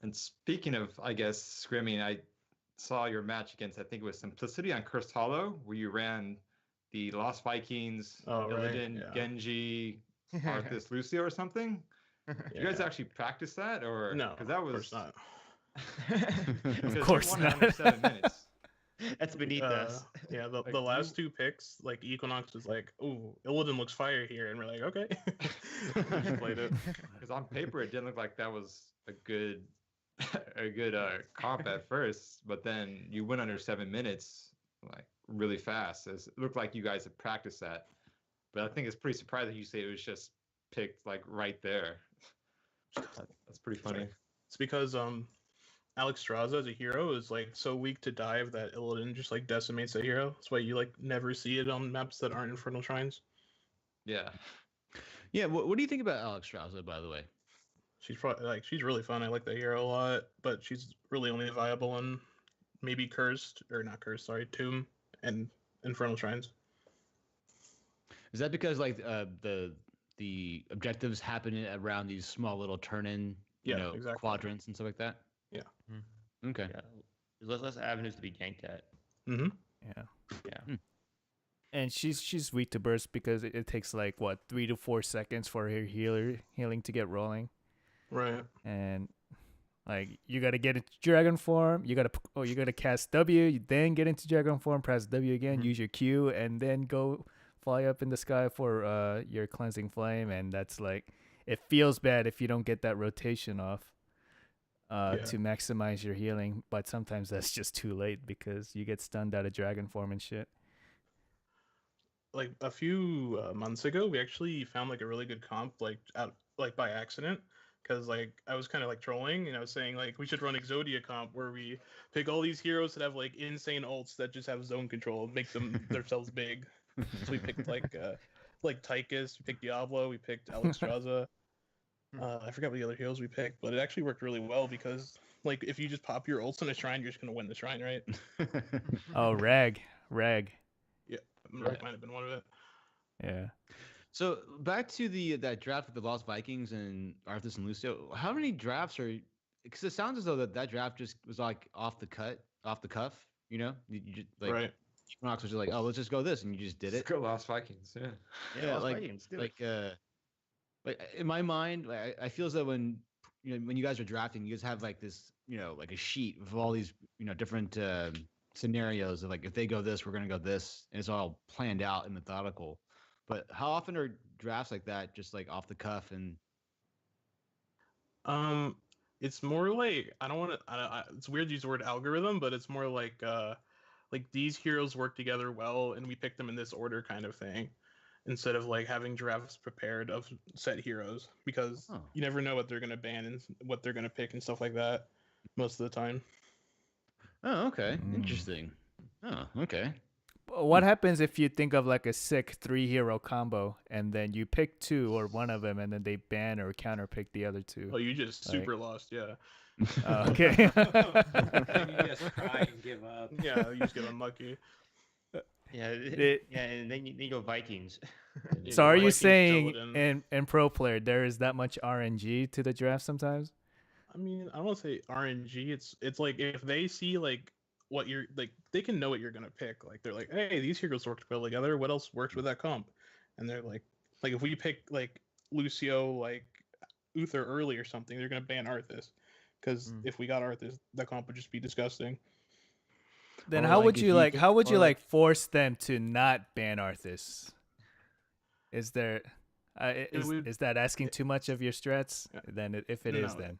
and speaking of, I guess, scrimming, I saw your match against, I think it was Simplicity on Cursed Hollow, where you ran the Lost Vikings, Oh, right, Illidan, yeah. Genji, Arthas, Lucio, or something. You guys actually practice that, or No, because that of was course not. Of you course won not. under 7 minutes. That's beneath us. Yeah, the Like, last 2 picks, like Equinox was like, "Oh, Illidan looks fire here," and we're like, "Okay." We just played it. Because on paper it didn't look like that was a good comp at first, but then you went under 7 minutes like really fast. It looked like you guys had practiced that, but I think it's pretty surprising you say it was just picked like right there. That's pretty funny. It's because Alex Straza as a hero is like so weak to dive that Illidan just like decimates a hero. That's why you like never see it on maps that aren't Infernal Shrines. Yeah. Yeah. What do you think about Alex Strauss, by the way? she's probably like she's really fun. I like the hero a lot, but she's really only viable on maybe cursed or not cursed. Sorry, tomb and infernal shrines. Is that because like the objectives happen around these small little turn-in, Yeah, exactly. quadrants and stuff like that? Yeah. Okay. Yeah. There's less avenues to be ganked at. Mm-hmm. Yeah. Yeah. And she's weak to burst because it takes like what 3 to 4 seconds for her healing to get rolling. Right. And like you gotta get into dragon form, you gotta cast W, you then get into dragon form, press W again, use your Q, and then go fly up in the sky for your cleansing flame. And that's like it feels bad if you don't get that rotation off to maximize your healing, but sometimes that's just too late because you get stunned out of dragon form and shit. Like a few months ago, we actually found like a really good comp like out like by accident. Because like I was kind of like trolling and I was saying like we should run Exodia comp where we pick all these heroes that have like insane ults that just have zone control, make them themselves big. So we picked like Tychus, we picked Diablo, we picked Alexstrasza. I forgot what the other heroes we picked, but it actually worked really well because like if you just pop your ults in a shrine, you're just gonna win the shrine, right? Oh, Rag. Yeah, Rag might have been one of it. Yeah. So back to that draft with the Lost Vikings and Arthas and Lucio. How many drafts are? Because it sounds as though that draft just was like off the cuff. You just like Right. Equinox was just like, oh, let's just go this, and you just did it. Let's go Lost Vikings. Yeah. Yeah, Lost like Vikings, do like it. like in my mind, like, I feel as though when you guys are drafting, you guys have like this like a sheet of all these different scenarios of like if they go this, we're gonna go this, and it's all planned out and methodical. But how often are drafts like that just like off the cuff and? It's more like I don't want to. It's weird to use the word algorithm, but it's more like these heroes work together well, and we pick them in this order, kind of thing, instead of like having drafts prepared of set heroes because you never know what they're gonna ban and what they're gonna pick and stuff like that most of the time. Oh, okay, interesting. Oh, okay. What happens if you think of like a sick 3-hero combo and then you pick 2 or one of them and then they ban or counter pick the other 2? Oh, you just super lost, yeah. Okay. And you just cry and give up. Yeah, you just get unlucky. Yeah, and then you go Vikings. So are you Vikings, saying Zeldin. in pro player there is that much RNG to the draft sometimes? I mean, I don't want to say RNG. It's like if they see like what you're like, they can know what you're gonna pick. Like they're like, hey, these heroes worked well together. What else works with that comp? And they're like if we pick like Lucio, like Uther early or something, they're gonna ban Arthas because if we got Arthas, that comp would just be disgusting. Then Or how like would if you you like think- how would or you like- like force them to not ban Arthas? Is there is that asking too much of your strats? Yeah. Then if it is, then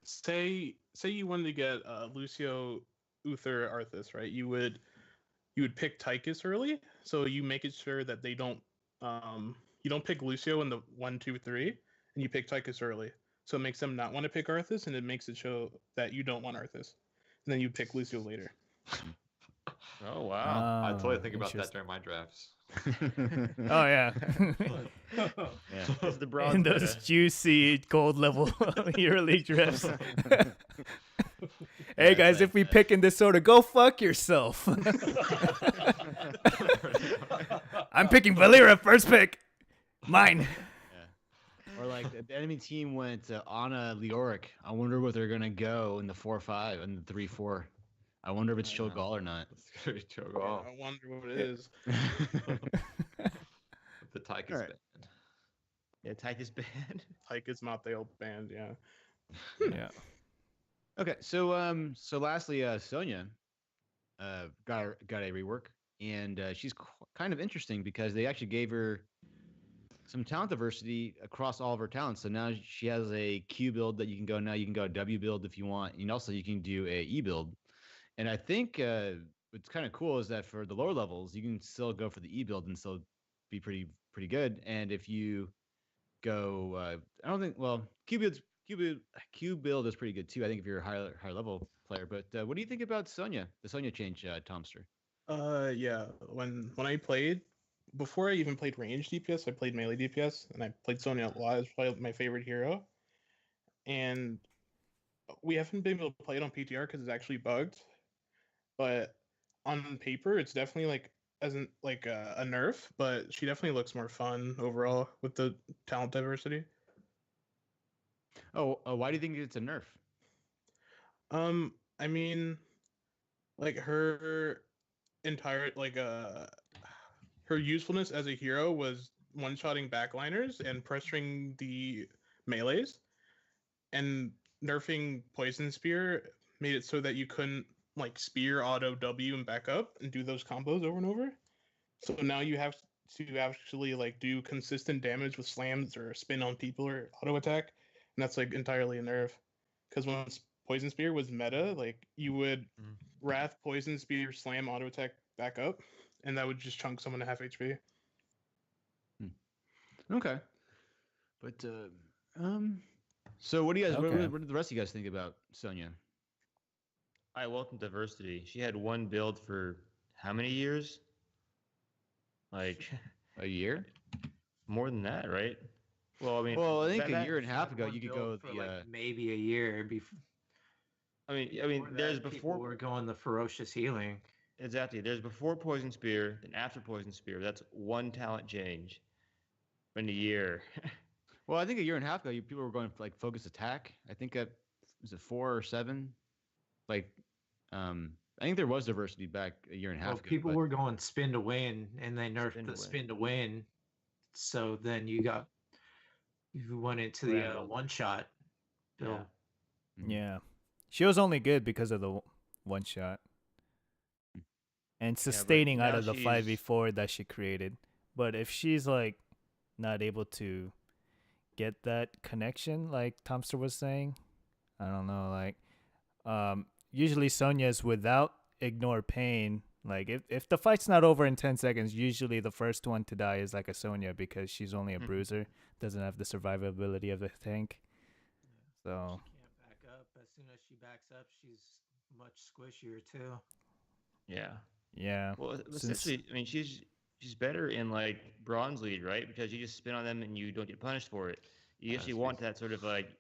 say you wanted to get Lucio, Uther, Arthas, right? You would pick Tychus early, so you make it sure that they don't you don't pick Lucio in the 1, 2, 3, and you pick Tychus early. So it makes them not want to pick Arthas, and it makes it show that you don't want Arthas, and then you pick Lucio later. Oh wow. I totally think about that during my drafts. Oh yeah. It's the bronze In those meta. juicy gold level EuroLeague drafts. Hey guys, if we pick in this order, go fuck yourself. I'm picking Valera first pick. Mine. Or like the enemy team went Ana Leoric. I wonder what they're gonna go in the 4-5 and the 3-4. I wonder if it's Cho'Gall or not. It's gonna be Cho'Gall. I wonder what it is. The Tychus Alright. band. Yeah, Tychus band. Tychus Mateo band, yeah. Yeah. Okay, so lastly, Sonia got a rework, and she's kind of interesting because they actually gave her some talent diversity across all of her talents. So now she has a Q build that you can go. Now you can go a W build if you want, and also you can do a E build. And I think what's kind of cool is that for the lower levels, you can still go for the E build and still be pretty good. And if you go, I don't think Q build is pretty good too. I think if you're a higher level player. But what do you think about Sonya? The Sonya change, Tomster? Yeah. When I played, before I even played range DPS, I played melee DPS, and I played Sonya a lot. It's probably my favorite hero. and we haven't been able to play it on PTR because it's actually bugged. But on paper, it's definitely like like a nerf, but she definitely looks more fun overall with the talent diversity. Oh, why do you think it's a nerf? I mean, like her entire her usefulness as a hero was one-shotting backliners and pressuring the melees, and nerfing Poison Spear made it so that you couldn't like spear auto W and back up and do those combos over and over. So now you have to actually like do consistent damage with slams or spin on people or auto attack, and that's like entirely a nerf. Because once Poison Spear was meta, like you would Wrath, Poison Spear, slam, auto attack back up, and that would just chunk someone to half HP. Okay, but so what do you guys? Okay. What did the rest of you guys think about Sonia? I welcome diversity. She had one build for how many years? Like A year? more than that, right? Well, I mean, Well, I think a that- year and a half ago One you could build go for the. like maybe a year before. I mean, there's before we're going the ferocious healing. exactly. There's before Poison Spear and after Poison Spear. That's one talent change in a year. Well, I think a year and a half ago, people were going for like focus attack. I think was it 4 or 7? Like, I think there was diversity back a year and a half Well, ago. people but- were going spin to win, and they nerfed Spin to the win. spin to win. So then you went into the Randall. one shot build. Yeah. She was only good because of the one shot. And sustaining out now of the she's- 5v4 that she created. But if she's like not able to get that connection like Tomster was saying, I don't know, like usually Sonia's without ignore pain. Like if the fight's not over in 10 seconds, usually the first one to die is like a Sonia because she's only a bruiser, doesn't have the survivability of a tank. So She can't back up. As soon as she backs up, she's much squishier too. Yeah. yeah. Well, Since- essentially, I mean, she's better in like bronze lead, right? Because you just spin on them and you don't get punished for it. You actually want that sort of like,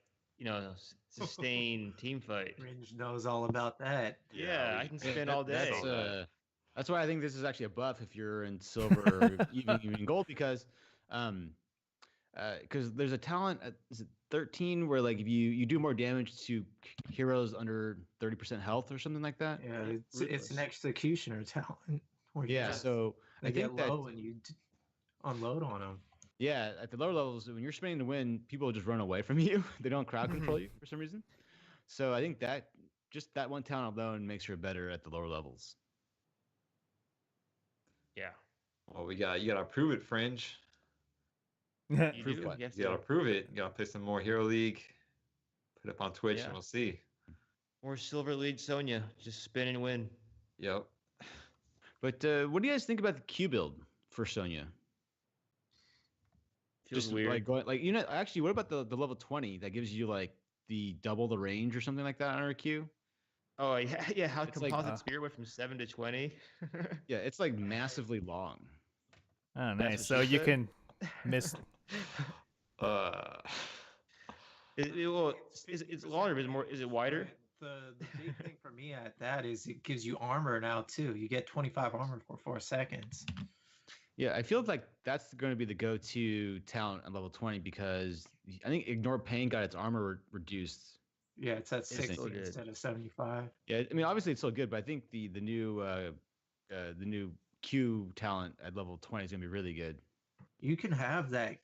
sustained team fight. Ringe knows all about that. Yeah, I can spin all day. That's why I think this is actually a buff if you're in silver or even gold because there's a talent at is it 13 where like if you do more damage to heroes under 30% health or something like that. Yeah, it's an executioner talent. Where you Yeah, just- so they I get think that low and you unload on them. yeah, at the lower levels when you're spinning to win, people just run away from you. They don't crowd control you for some reason. So I think that just that one talent alone makes her better at the lower levels. Yeah. Well, you gotta prove it, Fringe. You Proof do. what? You have You gotta to. prove it. You gotta play some more Hero League. Put it up on Twitch, Yeah. and we'll see. More silver lead Sonia. Just spin and win. Yep. But what do you guys think about the Q build for Sonia? Feels Just weird. like going like actually what about the level 20 that gives you like the double the range or something like that on her Q? Oh yeah. How It's like, composite spear went from 7 to 20. Yeah, it's like massively long. Oh, That's nice. what So she you said. can miss. It's longer, but it's more. Is it wider? The big thing for me at that is it gives you armor now too. You get 25 armor for 4 seconds. Yeah, I feel like that's going to be the go-to talent at level 20 because I think Ignore Pain got its armor reduced. Yeah, it's at still 60 good. instead of 75. Yeah, I mean obviously it's still good, but I think the new Q talent at level 20 is going to be really good. You can have that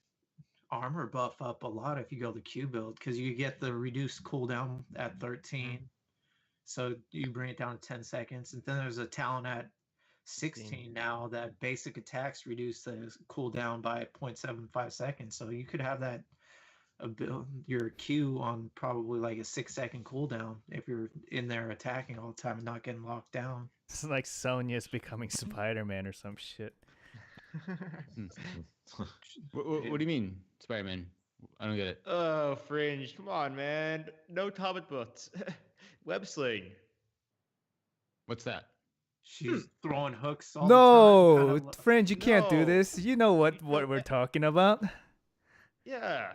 armor buff up a lot if you go the Q build because you get the reduced cooldown at 13. So you bring it down to 10 seconds. And then there's a talent at 16 now that basic attacks reduce the cooldown by 0.75 seconds. So you could have that your Q on probably like a 6-second cooldown if you're in there attacking all the time and not getting locked down. It's like Sonia's becoming SpiderMan or some shit. What do you mean, Spider-Man? I don't get it. Oh, Fringe! Come on, man. No Tobbit books. Web sling. What's that? She's throwing hooks all No, the time. friend, you can't do No. this. You know what we're talking about. Yeah.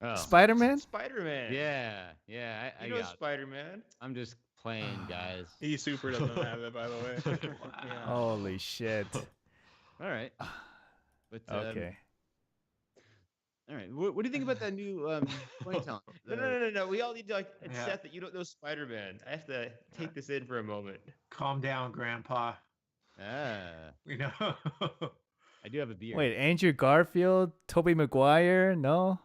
Oh. Spider-Man? SpiderMan. Yeah. I You know got it. Spider-Man. I'm just playing, guys. He super doesn't have it, by the way. Yeah. Holy shit. All right. But Okay. all right. What do you think about that new play talent? No. We all need to Yeah. accept that you don't know Spider-Man. I have to take this in for a moment. Calm down, Grandpa. We know. I do have a beard. Wait, Andrew Garfield, Tobey Maguire, no?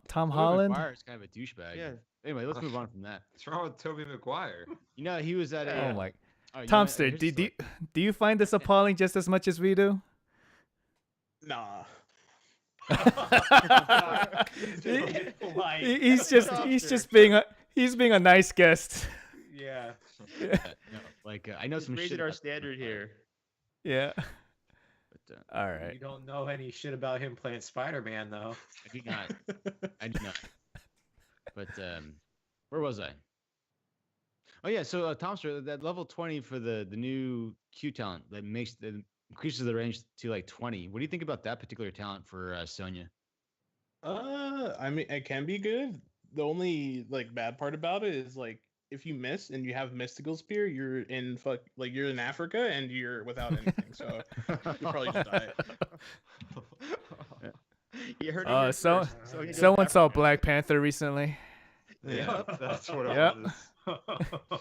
Tom Holland? Maguire's kind of a douchebag. Yeah. Anyway, let's move on from that. What's wrong with Tobey Maguire? You know, he was at a. Oh my. Oh, you know what? Tomster, Here's the story. do you find this appalling just as much as we do? Nah. He's just being a nice guest. Yeah. No, like I know Just some raising shit our about- standard here. Yeah. But, All You right. don't know any shit about him playing Spider-Man, though. I do not. I do not. But where was I? Oh yeah, so Tomster, that level 20 for the new Q talent that increases the range to like 20. What do you think about that particular talent for Sonia? I mean, it can be good. The only like bad part about it is like if you miss and you have mystical spear, you're in you're in Africa and you're without anything. So you'll probably just die. You heard it here So first. you go someone saw Africa. Black Panther recently. Yeah, that's what it Yep.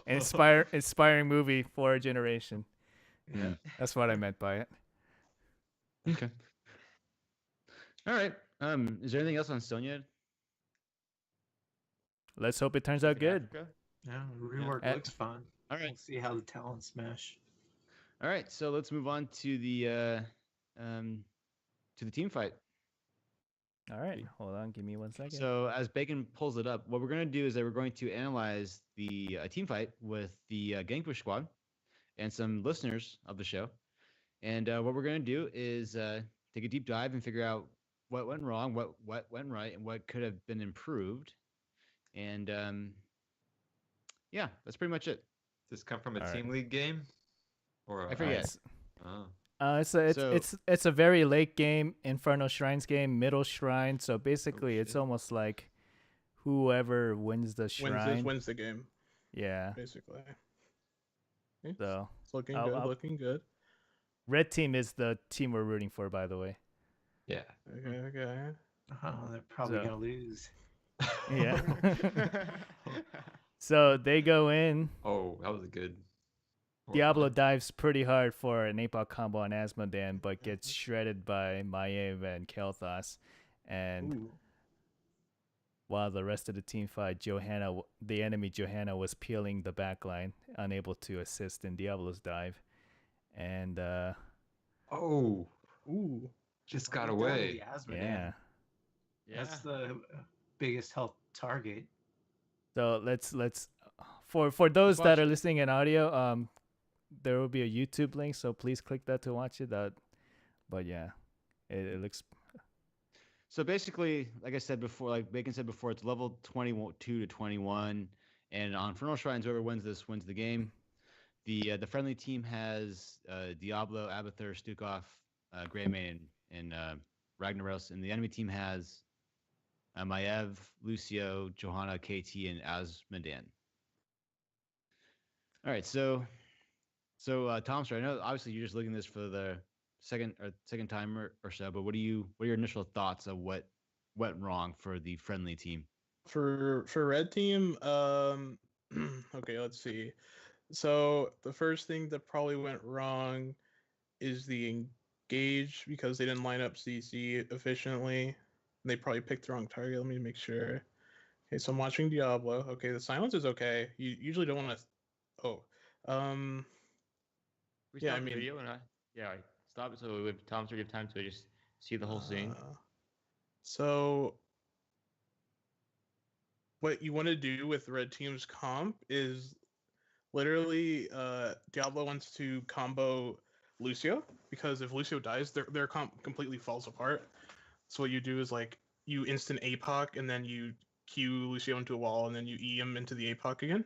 was. Inspiring movie for a generation. Yeah. That's what I meant by it. Okay. All right. Is there anything else on Sonia? Let's hope it turns out good. Africa? Yeah, rework Yeah. looks fun. All right. We'll see how the talents mesh. All right. So let's move on to the team fight. All right. Hold on. Give me 1 second. So as Bacon pulls it up, what we're going to do is that we're going to analyze the team fight with the Gang Push Squad and some listeners of the show. And what we're going to do is take a deep dive and figure out what went wrong, what went right, and what could have been improved. And yeah, that's pretty much it. Does this come from a All right. team league game? Or I forget. Oh. It's a very late game, Inferno Shrines game, middle shrine. So basically, it's shit. almost like whoever wins the shrine. Wins the game, Yeah. basically. Yeah, So it's looking I'll- good. I'll- Looking good. red team is the team we're rooting for, by the way. Yeah. Okay. Oh, they're probably So- gonna lose. Yeah. So they go in. Oh, that was a good. Diablo dives pretty hard for an APOC combo on Asmodan, but gets shredded by Maiev and Kel'Thas. And Ooh. while the rest of the team fight, the enemy Johanna was peeling the backline, unable to assist in Diablo's dive. And Oh, Ooh. just got Well, away. the Asmodan. yeah. That's the biggest health target. So let's for those that watch are it. listening in audio, there will be a YouTube link, so please click that to watch it. But yeah, it looks. So basically, like I said before, like Bacon said before, it's level 22 to 21, and on Infernal Shrines, whoever wins this wins the game. The friendly team has Diablo, Abathur, Stukov, Greymane, and Ragnaros, and the enemy team has Maiev, Lucio, Johanna, KT, and Asmodan. All right, so Tomster, I know obviously you're just looking at this for the second time or so, but what are your initial thoughts of what went wrong for the friendly team? For red team, okay, let's see. So the first thing that probably went wrong is the engage because they didn't line up CC efficiently. They probably picked the wrong target. Let me make sure. Okay, so I'm watching Diablo. Okay, the silence is okay. You usually don't want to. Oh, We Yeah, stop I the mean- video and I stop it so we have Tom sort of time to just see the whole scene. So what you want to do with red team's comp is literally Diablo wants to combo Lucio because if Lucio dies, their comp completely falls apart. So what you do is like you instant APOC and then you Q Lucio into a wall and then you E him into the APOC again.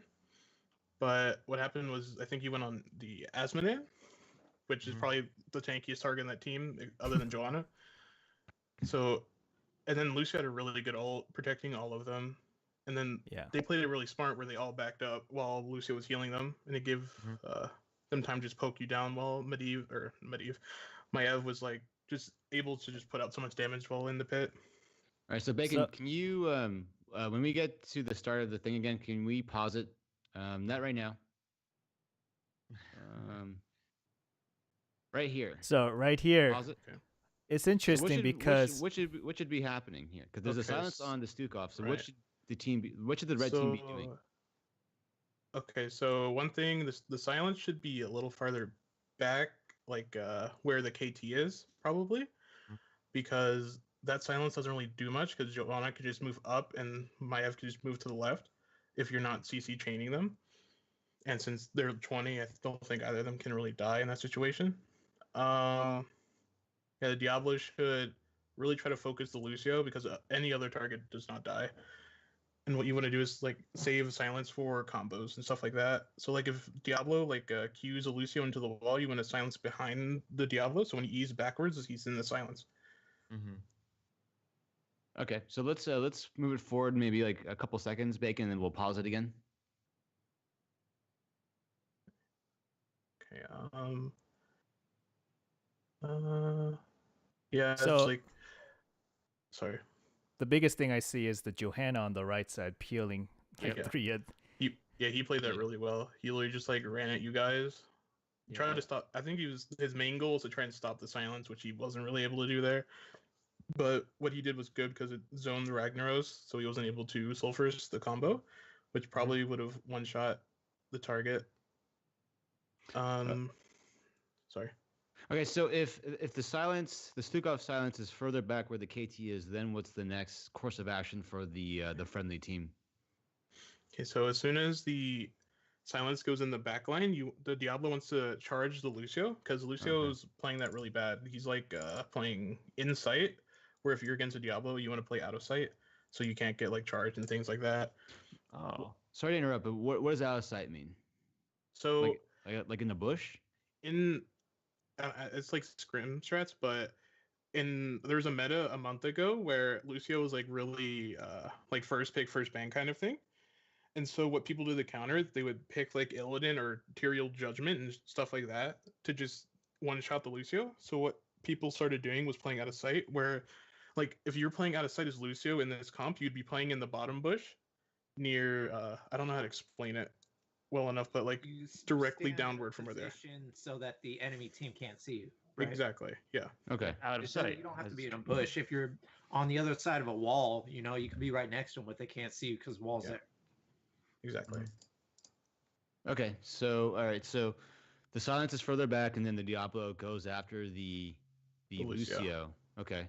But what happened was I think you went on the Asmodan, which is probably the tankiest target in that team other than Johanna. So And then Lucio had a really good ult protecting all of them. And then Yeah. they played it really smart where they all backed up while Lucio was healing them, and it gave them time to just poke you down while Medivh was like just able to just put out so much damage while in the pit. All right, so Bacon, can you when we get to the start of the thing again, can we pause it? Not right now. Right here. So right here, Pause it. Okay. it's interesting because what should be happening here? Because there's a silence on the Stukov. So right. what should the team be? What should the red team be doing? Okay, so one thing, the silence should be a little farther back, like where the KT is, probably, because that silence doesn't really do much, because Joanna could just move up and Maiev could just move to the left if you're not CC chaining them. And since they're 20, I don't think either of them can really die in that situation. Yeah, the Diablo should really try to focus the Lucio, because any other target does not die. And what you want to do is like save silence for combos and stuff like that. So like if Diablo like cues a Lucio into the wall, you want to silence behind the Diablo. So when he eases backwards, he's in the silence. Okay, so let's move it forward maybe like a couple seconds, Bacon, and then we'll pause it again. Okay. Yeah. So- it's like. Sorry. the biggest thing I see is the Johanna on the right side peeling like Yeah. 3 He played that really well. He literally just like ran at you guys. He tried to stop. I think his main goal was to try and stop the silence, which he wasn't really able to do there. But what he did was good because it zoned the Ragnaros, so he wasn't able to sulfurs the combo, which probably would have one shot the target. Sorry. Okay, so if the Stukov silence is further back where the KT is, then what's the next course of action for the friendly team? Okay, so as soon as the silence goes in the back line, the Diablo wants to charge the Lucio, because Lucio is playing that really bad. He's like playing in sight, where if you're against a Diablo, you want to play out of sight, so you can't get like charged and things like that. Oh, Sorry to interrupt, but what does out of sight mean? So Like in the bush? It's like scrim strats, but there's a meta a month ago where Lucio was like really like first pick, first ban kind of thing. And so what people do to counter, they would pick like Illidan or Tyrael Judgment and stuff like that to just one-shot the Lucio. So what people started doing was playing out of sight, where like if you're playing out of sight as Lucio in this comp, you'd be playing in the bottom bush near I don't know how to explain it well enough, but like You directly stand in a downward from where they're. position so that the enemy team can't see you. Right? Exactly. Yeah. Okay. out of So sight. you don't have to That's- be in a bush. If you're on the other side of a wall, you know, you can be right next to them, but they can't see you because the wall's Yeah. there. Exactly. Okay. So all right. So the silence is further back, and then the Diablo goes after the The Lucio. Lucio. Okay.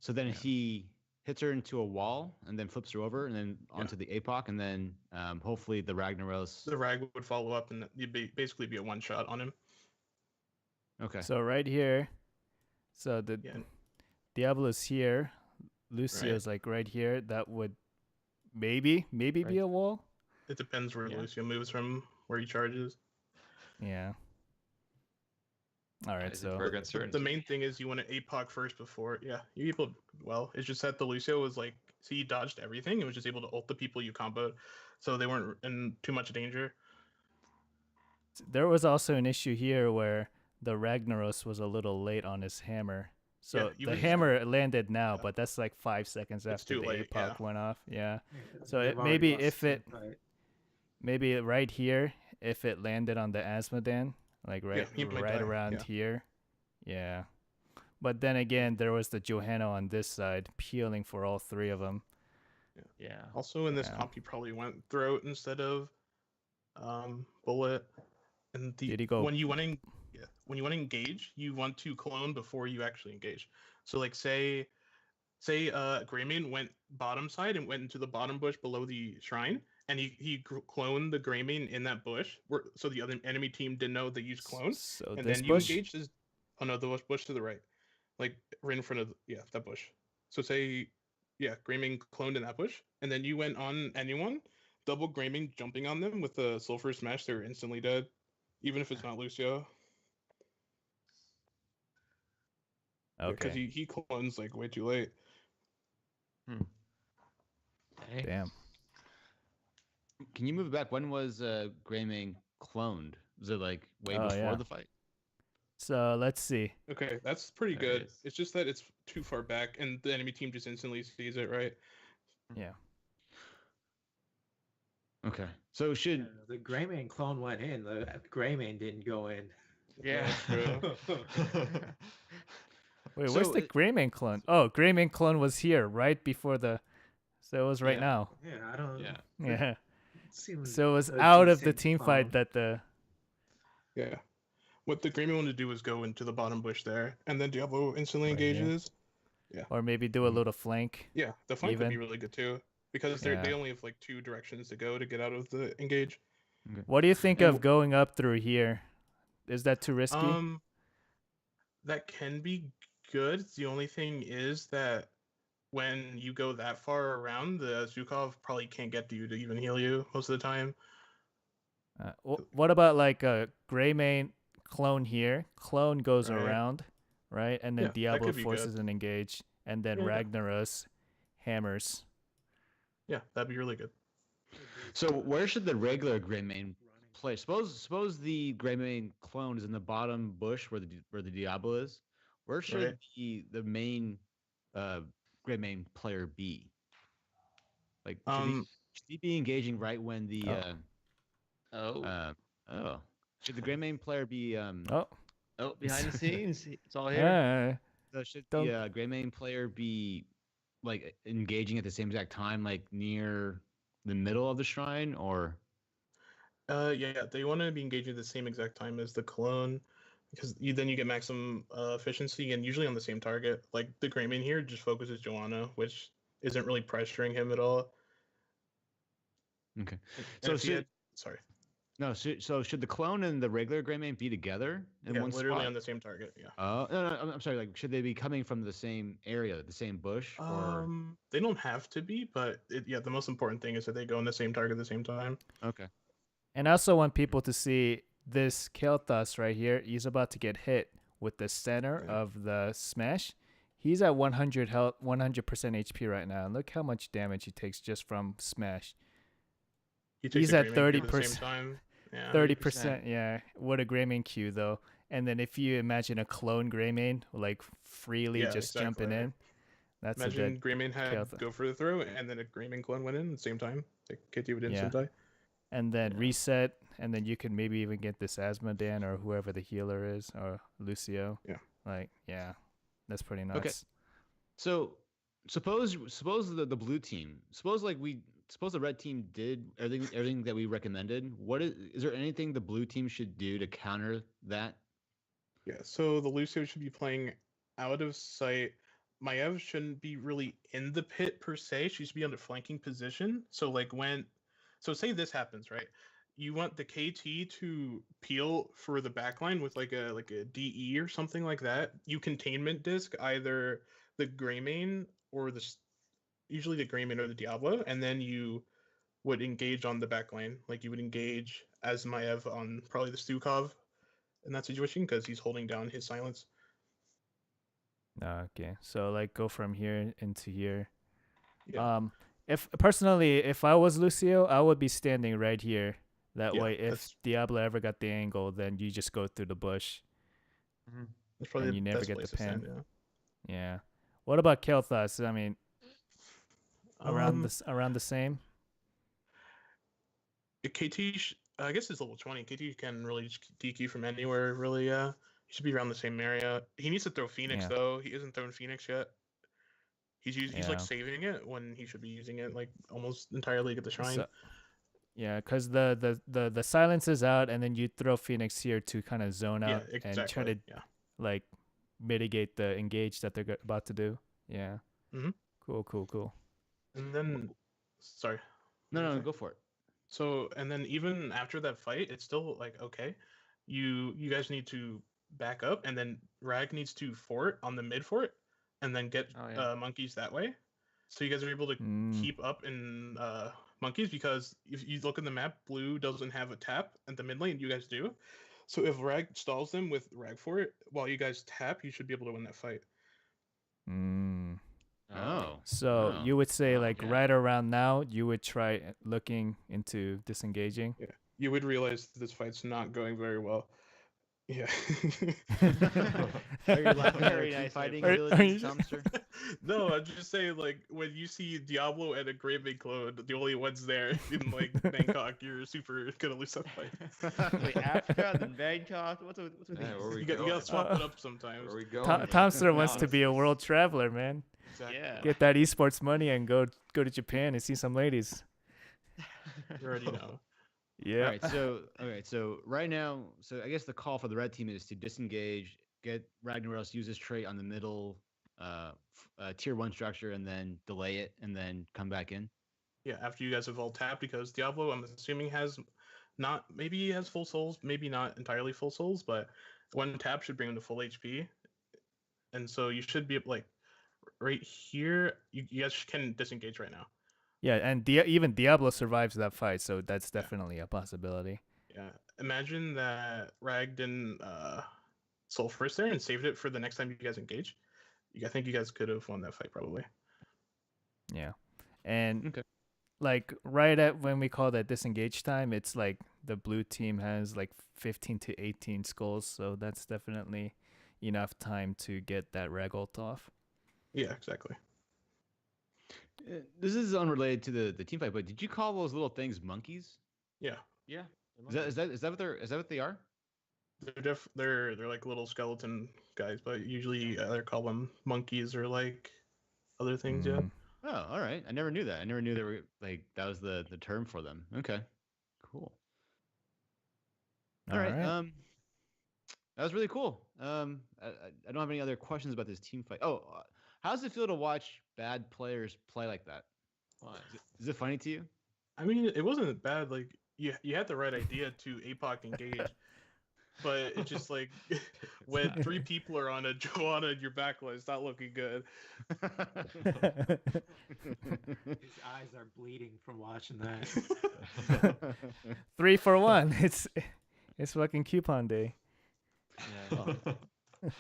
So then Yeah. he hits her into a wall, and then flips her over, and then onto the APOC, and then hopefully the Ragnaros. The Rag would follow up, and you'd basically be a one shot on him. Okay. So right here, so the Yeah. Diablo's here, Lucio's like right here. That would maybe be Right. a wall. It depends where Yeah. Lucio moves from, where he charges. Yeah. All right. It's So very uncertain. The main thing is you want to APOC first before. Yeah, you people. Well, it's just that the Lucio was like, see, he dodged everything and was just able to ult the people you comboed, so they weren't in too much danger. there was also an issue here where the Ragnaros was a little late on his hammer. So you the would- hammer landed now, Yeah. but that's like 5 seconds It's after too the late, APOC yeah. went off. Yeah. So They've it- already maybe lost if the it- fight. Maybe right here, if it landed on the Asmodan, like right he might right die, around yeah. here. Yeah. But then again, there was the Johanna on this side peeling for all 3 of them. Yeah. Also, in this Yeah. comp, he probably went throat instead of bullet. And Did he go- when you want to engage, you want to clone before you actually engage. So like say Greymane went bottom side and went into the bottom bush below the shrine, and he cloned the Greymane in that bush, so the other enemy team didn't know they used clone, So and this then you bush, engaged as no, the bush to the right, like right in front of that bush. So say Greymane cloned in that bush, and then you went on anyone, double Greymane jumping on them with a sulfur smash, they're instantly dead, even if it's not Lucio. okay. Because he clones like way too late. Okay. Damn. Can you move it back? When was Greymane cloned? Was it like way Oh, before yeah. the fight? So let's see. Okay, that's pretty There it good. is. It's just that it's too far back, and the enemy team just instantly sees it, right? Yeah. Okay. So should The Greymane clone went in. The Greymane didn't go in. Yeah. True. Wait, So where's the it- Greymane clone? Oh, Greymane clone was here right before the. So it was right Yeah. now. Yeah, I don't. Yeah. Yeah. Seems So it was a out of the decent team fight clone. that the. Yeah. What the Greymane wanted to do was go into the bottom bush there, and then Diablo instantly Right here. engages. Or maybe do a Mhm. little flank. Yeah, the flank would be Even. really good too, because Yeah. they only have like 2 directions to go to get out of the engage. What do you think And of going up through here? Is that too risky? That can be good. The only thing is that when you go that far around, the Zukov probably can't get to you to even heal you most of the time. What about like a Greymane clone here? Clone goes Right. around, right? And then Yeah, that Diablo could be forces good. an engage, and then Yeah. Ragnaros hammers. Yeah, that'd be really good. So where should the regular Greymane play? Suppose the Greymane clone is in the bottom bush where the Diablo is. Where should Right. the main Greymane player be? Like should he be engaging right when the Oh. should the Greymane player be Oh, Oh, behind the scenes. It's all here. yeah. so should Don't- the Greymane player be like engaging at the same exact time, like near the middle of the shrine, or Yeah, they want to be engaging at the same exact time as the clone, because then you get maximum efficiency, and usually on the same target. Like the Greymane here just focuses Joanna, which isn't really pressuring him at all. okay? And So if he should had- sorry, so should the clone and the regular Greymane be together in yeah, one literally spot? on the same target. Yeah. No, I'm sorry. Like, should they be coming from the same area, the same bush, or They don't have to be, but yeah, the most important thing is that they go on the same target at the same time. okay? And I also want people to see this Kel'Thas right here. He's about to get hit with the center Yeah. of the smash. He's at 100 health, 100% HP right now. And look how much damage he takes just from smash. He takes He's the at Greymane Q at the 30%. same time. Yeah. 30%, yeah. What a Greymane Q though. And then if you imagine a clone Greymane like freely Yeah, just jumping exactly. in, that's a Imagine good. Greymane had Kel'Thas. go for the throw, and then a Greymane clone went in at the same time. Like KT would Yeah. instant die. And then Yeah. reset, and then you can maybe even get this Asmodan or whoever the healer is, or Lucio. Yeah. Like, yeah, that's pretty nuts. Okay. So suppose the blue team, suppose the red team did everything that we recommended. What is there anything the blue team should do to counter that? Yeah, so the Lucio should be playing out of sight. Medivh shouldn't be really in the pit per se. She should be on the flanking position. So say this happens, right? You want the KT to peel for the backline with like a DE or something like that. You containment disc either the Greymane or usually the Greymane or the Diablo, and then you would engage on the backline. Like you would engage as Medivh on probably the Stukov in that situation because he's holding down his silence. Okay, so like go from here into here. Yeah. If personally, if I was Lucio, I would be standing right here. That Yeah, way, if that's- Diablo ever got the angle, then you just go through the bush. That's probably And the you never best get the place to stand, pin. Yeah. What about Kel'Thas? I mean, yeah. around the same. KT, I guess it's level 20. KT can really just DQ from anywhere, really. He should be around the same area. He needs to throw Phoenix, Yeah. though. He isn't throwing Phoenix yet. He's Yeah. like saving it when he should be using it like almost entirely at the shrine. So, yeah, because the silence is out, and then you throw Phoenix here to kind of zone yeah, out exactly. and try to yeah. like mitigate the engage that they're about to do. Yeah. Mhm. Cool. And then, sorry. No, go for it. So, and then even after that fight, it's still like, okay, you guys need to back up, and then Rag needs to fort on the mid fort, and then get Oh, yeah. monkeys that way. So you guys are able to keep up in monkeys, because if you look at the map, blue doesn't have a tap at the mid lane, you guys do. So if Rag stalls them with Rag fort while you guys tap, you should be able to win that fight. Oh. So Oh. you would say Oh, like yeah. right around now, you would try looking into disengaging. Yeah, you would realize this fight's not going very well. Yeah. Are you laughing at our Very team nice way of fighting putting it. abilities, Are you- Tomster? No, I'm just saying, like, when you see Diablo and a Graving clone, the only ones there in, like, Bangkok, you're super gonna lose that fight. Wait, Africa, then Bangkok. What's with Yeah, these? where we You gotta going? swap it up sometimes. Where are we going? Tomster wants No, to be a this world traveler, man. Exactly. Yeah. Get that esports money and go to Japan and see some ladies. You already know. Yeah. All right, so right now, so I guess the call for the red team is to disengage, get Ragnaros use his trait on the middle tier 1 structure, and then delay it, and then come back in. Yeah, after you guys have all tapped, because Diablo, I'm assuming, has not, maybe he has full souls, maybe not entirely full souls, but one tap should bring him to full HP. And so you should be, like, right here, you guys can disengage right now. Yeah, and even Diablo survives that fight, so that's definitely a possibility. Yeah, imagine that Rag didn't soul first there and saved it for the next time you guys engage. I think you guys could have won that fight probably. Yeah. And Okay. like right at when we call that disengage time, it's like the blue team has like 15 to 18 skulls, so that's definitely enough time to get that rag ult off. Yeah, exactly. This is unrelated to the team fight, but did you call those little things monkeys? Yeah, Yeah. Is that what they are? they're like little skeleton guys, but usually they call them monkeys or like other things. Yeah. Mm. Oh, all right. I never knew that. I never knew they were like that was the term for them. Okay, cool. All right. That was really cool. I don't have any other questions about this team fight. Oh, how does it feel to watch bad players play like that? Is it funny to you? I mean, it wasn't bad. Like you had the right idea to APOC engage, but it's just like when three people are on a Joanna in your backline, it's not looking good. His eyes are bleeding from watching that. 3 for 1. It's fucking coupon day. Well,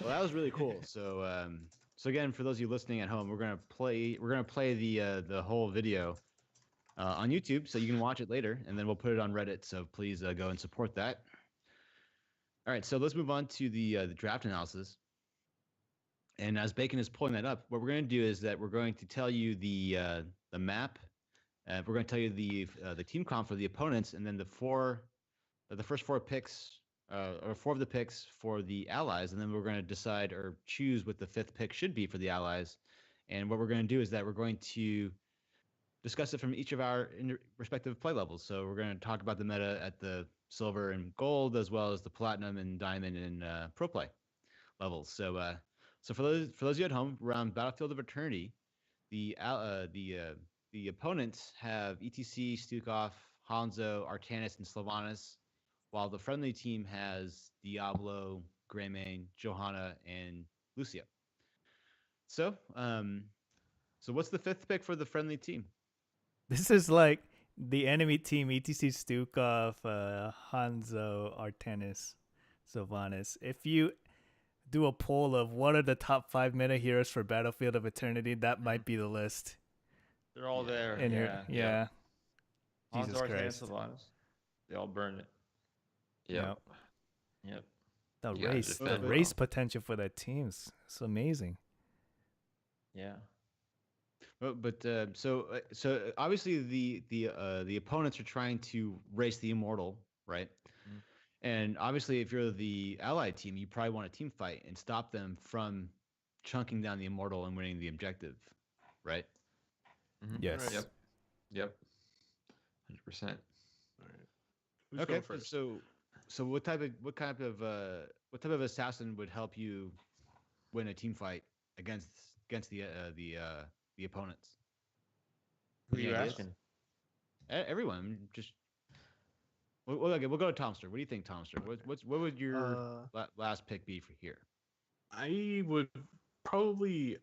that was really cool. So, so again, for those of you listening at home, we're gonna play the whole video on YouTube, so you can watch it later, and then we'll put it on Reddit. So please go and support that. All right, so let's move on to the draft analysis. And as Bacon is pulling that up, what we're going to do is that we're going to tell you the map. We're going to tell you the team comp for the opponents, and then the first 4 picks. Or 4 of the picks for the allies, and then we're going to decide or choose what the 5th pick should be for the allies. And what we're going to do is that we're going to discuss it from each of our respective play levels. So we're going to talk about the meta at the silver and gold, as well as the platinum and diamond and pro play levels. So for those of you at home, around Battlefield of Eternity, the opponents have ETC, Stukov, Hanzo, Artanis, and Sylvanas, while the friendly team has Diablo, Greymane, Johanna, and Lucia. So, so what's the 5th pick for the friendly team? This is like the enemy team: ETC, Stukov, Hanzo, Artanis, Sylvanas. If you do a poll of what are the top 5 meta heroes for Battlefield of Eternity, that might be the list. They're all there. In here, yeah. Hanzo, Jesus Artanis, Christ. Sylvanas. They all burn it. Yep. Yep. The Yeah, race, just the that race potential for that team's it's amazing. Yeah. But so obviously the opponents are trying to race the immortal, right? Mhm. And obviously, if you're the allied team, you probably want a team fight and stop them from chunking down the immortal and winning the objective, right? Mhm. Yes. Right. Yep. 100%. All right. Who's Okay. going first? So what type of assassin would help you win a team fight against the opponents? Who are you Yeah, it is. asking? Everyone, just. Okay, we'll go to Tomster. What do you think, Tomster? What would your last pick be for here? I would probably,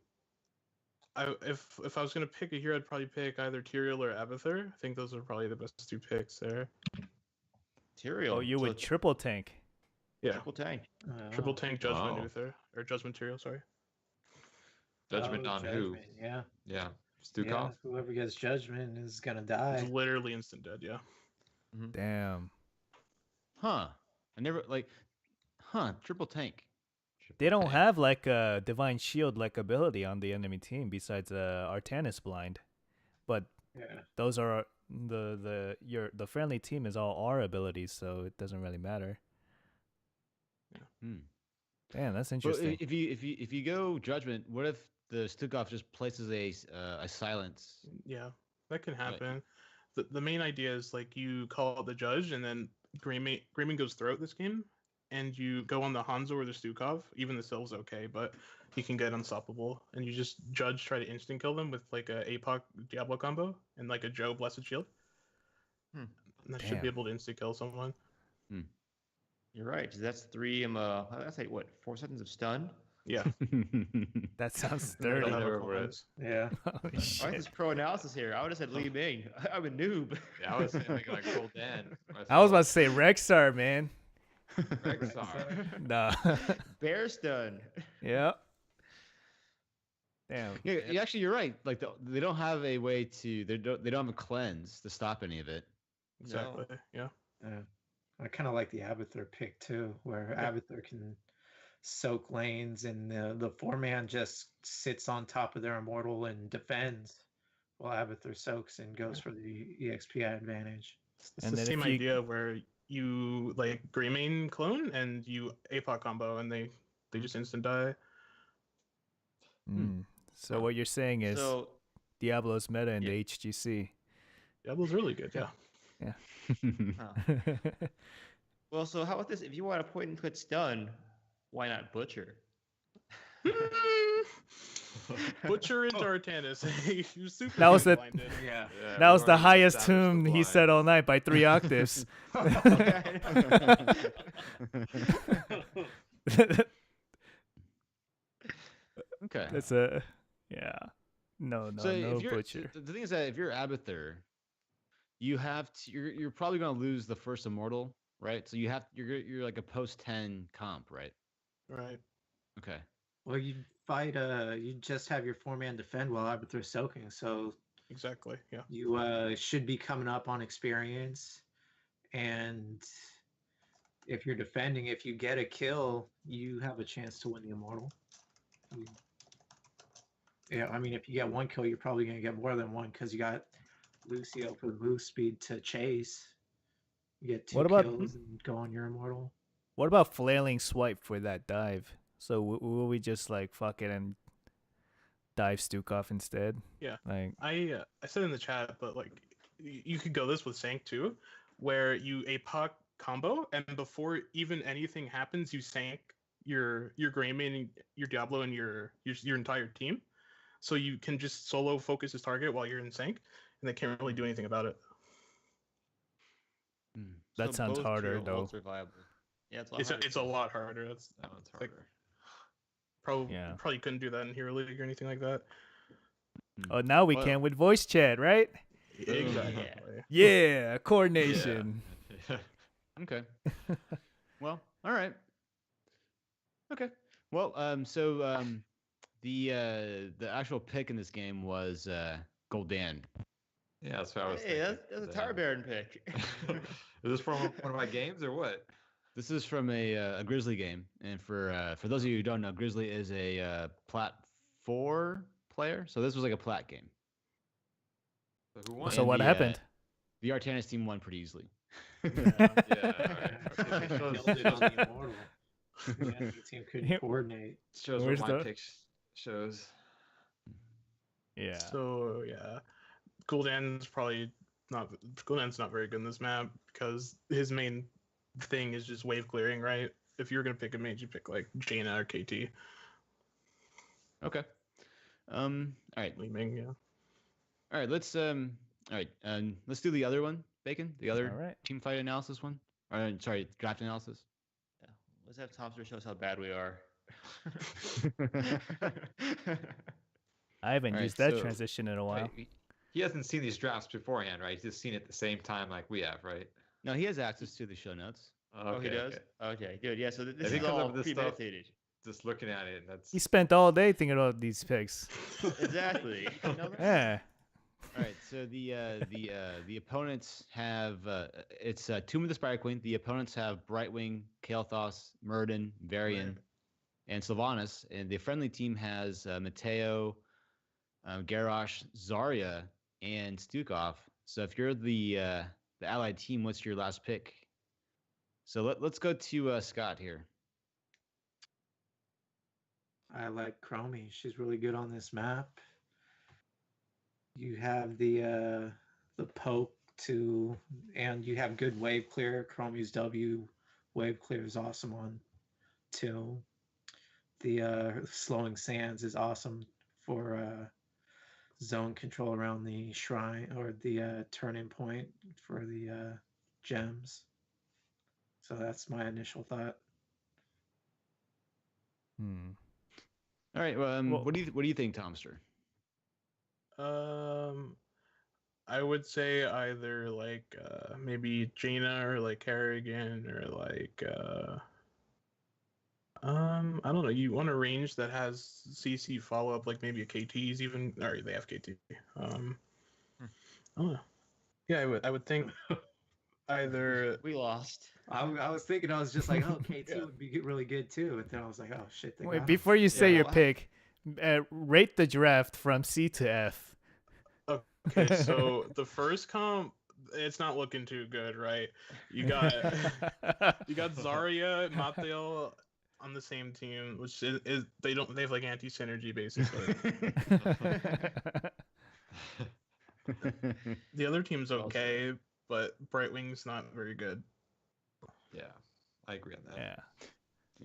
if I was gonna pick a hero, I'd probably pick either Tyrael or Abathur. I think those are probably the best 2 picks there. Tyrael. Oh, you So would it's triple tank. Yeah, triple tank. triple tank Judgment Wow. Uther or Judgment Tyrael. Sorry. Judgment on who? Judgment, yeah. Yeah, Yeah, Stukov. whoever gets judgment is gonna It's die. literally instant dead. Yeah. Damn. Huh. I never like. Huh. Triple tank. They don't Tank. have like a divine shield like ability on the enemy team besides Artanis blind, but Yeah. those are the friendly team is all our abilities, so it doesn't really matter. Hmm. Damn, that's Well, interesting. if you go judgment, what if the Stukov just places a silence? Yeah, that can Right. happen. The main idea is like you call out the judge, and then Grayman goes throughout this game, and you go on the Hanzo or the Stukov. Even the Sylve's okay, but he can get unstoppable, and you just judge try to instant kill them with like a APOC Diablo combo and like a Joe Blessed Shield. Hmm. And that should be Damn. able to instant kill someone. You're right. 'Cause that's three. That's like what 4 seconds of stun. Yeah. That sounds They don't dirty. have a Never would. cleanse. Yeah. Holy Why is shit. this pro analysis here? I would have said Li Ming. I'm a noob. Yeah, I was thinking like Gul'dan. I was about to say Rexar, man. Rexar. Nah. Bear stun. Yep. Damn. Yeah, actually, you're right. Like they don't have a way to. They don't have a cleanse to stop any of it. Exactly. Yeah. I kind of like the Abathur pick too, where Abathur can soak lanes and the 4-man just sits on top of their immortal and defends while Abathur soaks and goes for the EXP advantage. It's And the then same if you- idea where you like Greymane clone and you APOC combo and they just instant die. So what you're saying is So Diablo's meta in Yeah. the HGC. Diablo's really good, yeah. well, so how about this? If you want a point and click stun, why not butcher? Butcher into Artanis. You're super That was the- blinded. Yeah. Yeah, That was we've the already highest established the tune he blind. said all night by 3 octaves. Okay. That's a yeah. No, so no if you're butcher. the thing is that if you're Abathur, you have to. You're probably gonna lose the first immortal, right? So you're like a post 10 comp, right? Right. Okay. Well, you fight. You just have your 4-man defend while Abathur's soaking, so Exactly. Yeah. you should be coming up on experience. And if you're defending, if you get a kill, you have a chance to win the immortal. Yeah, I mean, if you get 1 kill, you're probably gonna get more than 1 because you got Lucio for the move speed to chase. You get 2 What about- kills and go on your immortal. What about flailing swipe for that dive? So will we just like fuck it and dive Stukov instead? Yeah. Like I said in the chat, but like you could go this with Sank too, where you APOC combo and before even anything happens, you Sank your Greymane, your Diablo, and your entire team. So you can just solo focus his target while you're in sync, and they can't really do anything about it. that sounds both harder Trio though. ults are viable. Yeah, It's a lot harder. That's That one's Like- harder. probably couldn't do that in Hero League or anything like that. Oh, now we Well- can with voice chat, right? Exactly. Yeah, coordination. Okay. Well, all right. Okay. Well, the actual pick in this game was Gul'dan. Yeah, that's what I was Hey, thinking. that's a Tar Baron pick. Is this from one of my games or what? This is from a Grizzly game, and for those of you who don't know, Grizzly is a Plat 4 player, so this was like a Plat game. So who won? So And what the, happened? The Artanis team won pretty easily. Yeah, all right. Killed it on the immortal. The enemy team couldn't Yep. coordinate. Shows Where's what my the- pick shows. Yeah. So yeah, Gul'dan's not very good in this map because his main thing is just wave clearing, right? If you're gonna pick a mage, you pick like Jaina or KT. Okay. All right. Li Ming, yeah. All right. Let's let's do the other one, Bacon. The other All right. team fight analysis one. Or sorry, draft analysis. Let's have Tomster show us how bad we are. I haven't Alright, used that so- transition in a while. Wait, he hasn't seen these drafts beforehand, right? He's just seen it at the same time like we have, right? No, he has access to the show notes. Oh, he does? Okay, good. Yeah, so this he is comes up all with this stuff- premeditated. just looking at it. That's He spent all day thinking about these picks. Exactly. You know that? Yeah. All right, so the opponents have it's Tomb of the Spider Queen. The opponents have Brightwing, Kael'thas, Murden, Varian, and Sylvanas, and the friendly team has Mateo, Garrosh, Zarya, and Stukov. So if you're the allied team, what's your last pick? So let's go to Scott here. I like Chromie. She's really good on this map. You have the poke to, and you have good wave clear. Chromie's W wave clear is awesome on 2. The slowing sands is awesome for zone control around the shrine or the turning point for the gems. So that's my initial thought. All right, well, Well- what do you think, Tomster? I would say either like maybe Jaina or like Kerrigan or like I don't know. You want a range that has CC follow up, like maybe a KT's even, or they have KT. I don't know. Yeah, I would think either. We lost. I was thinking, I was just like, oh, KT Yeah. would be really good too. And then I was like, oh shit. They Wait, got him. before you say Yeah. your pick, rate the draft from C to F. Okay, so the first comp, it's not looking too good, right? You got Zarya, Mateo on the same team, which is they have like anti synergy basically. The other team's okay, but Brightwing's not very good. yeah, I agree on that. Yeah,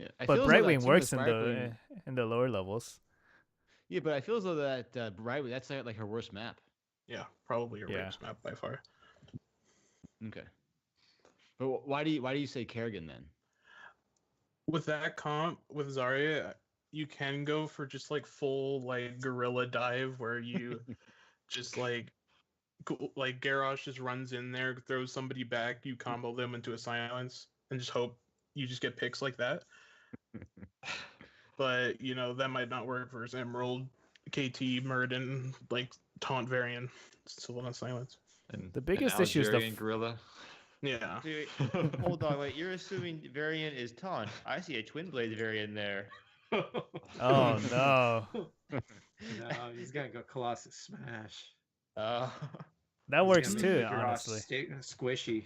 Yeah, I but feel as though that Brightwing Tomb of works the in Spider the Queen- in the lower levels. Yeah, but I feel as though that Brightwing, that's like her worst map. Yeah, probably your Yeah. worst map by far. Okay. But why do you say Kerrigan then? With that comp with Zarya, you can go for just like full like gorilla dive where you just like Garrosh just runs in there, throws somebody back, you combo them into a silence, and just hope you just get picks like that. But you know that might not work for Emerald, KT, Murden, like taunt variant, still on a silence. And The biggest issue is the Algerian gorilla. Yeah. Wait, hold on, wait. You're assuming variant is taunt. I see a twin blade variant there. Oh no, No, he's gonna go Colossus Smash. Uh, that He's works gonna too. make Garrosh Honestly, squishy.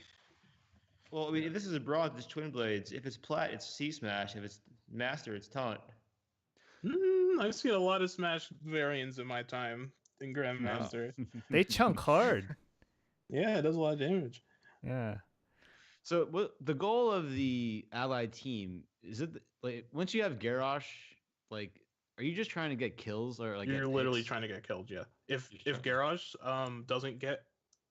well, I mean, if this is a bronze, it's twin blades. If it's plat, it's C smash. If it's master, it's taunt. I've seen a lot of Smash variants in my time in Grandmaster. they chunk hard. Yeah, it does a lot of damage. Yeah. So what the goal of the allied team is it like once you have Garrosh, like are you just trying to get kills or like You're get literally picks? trying to get killed, yeah. If You're Garrosh doesn't get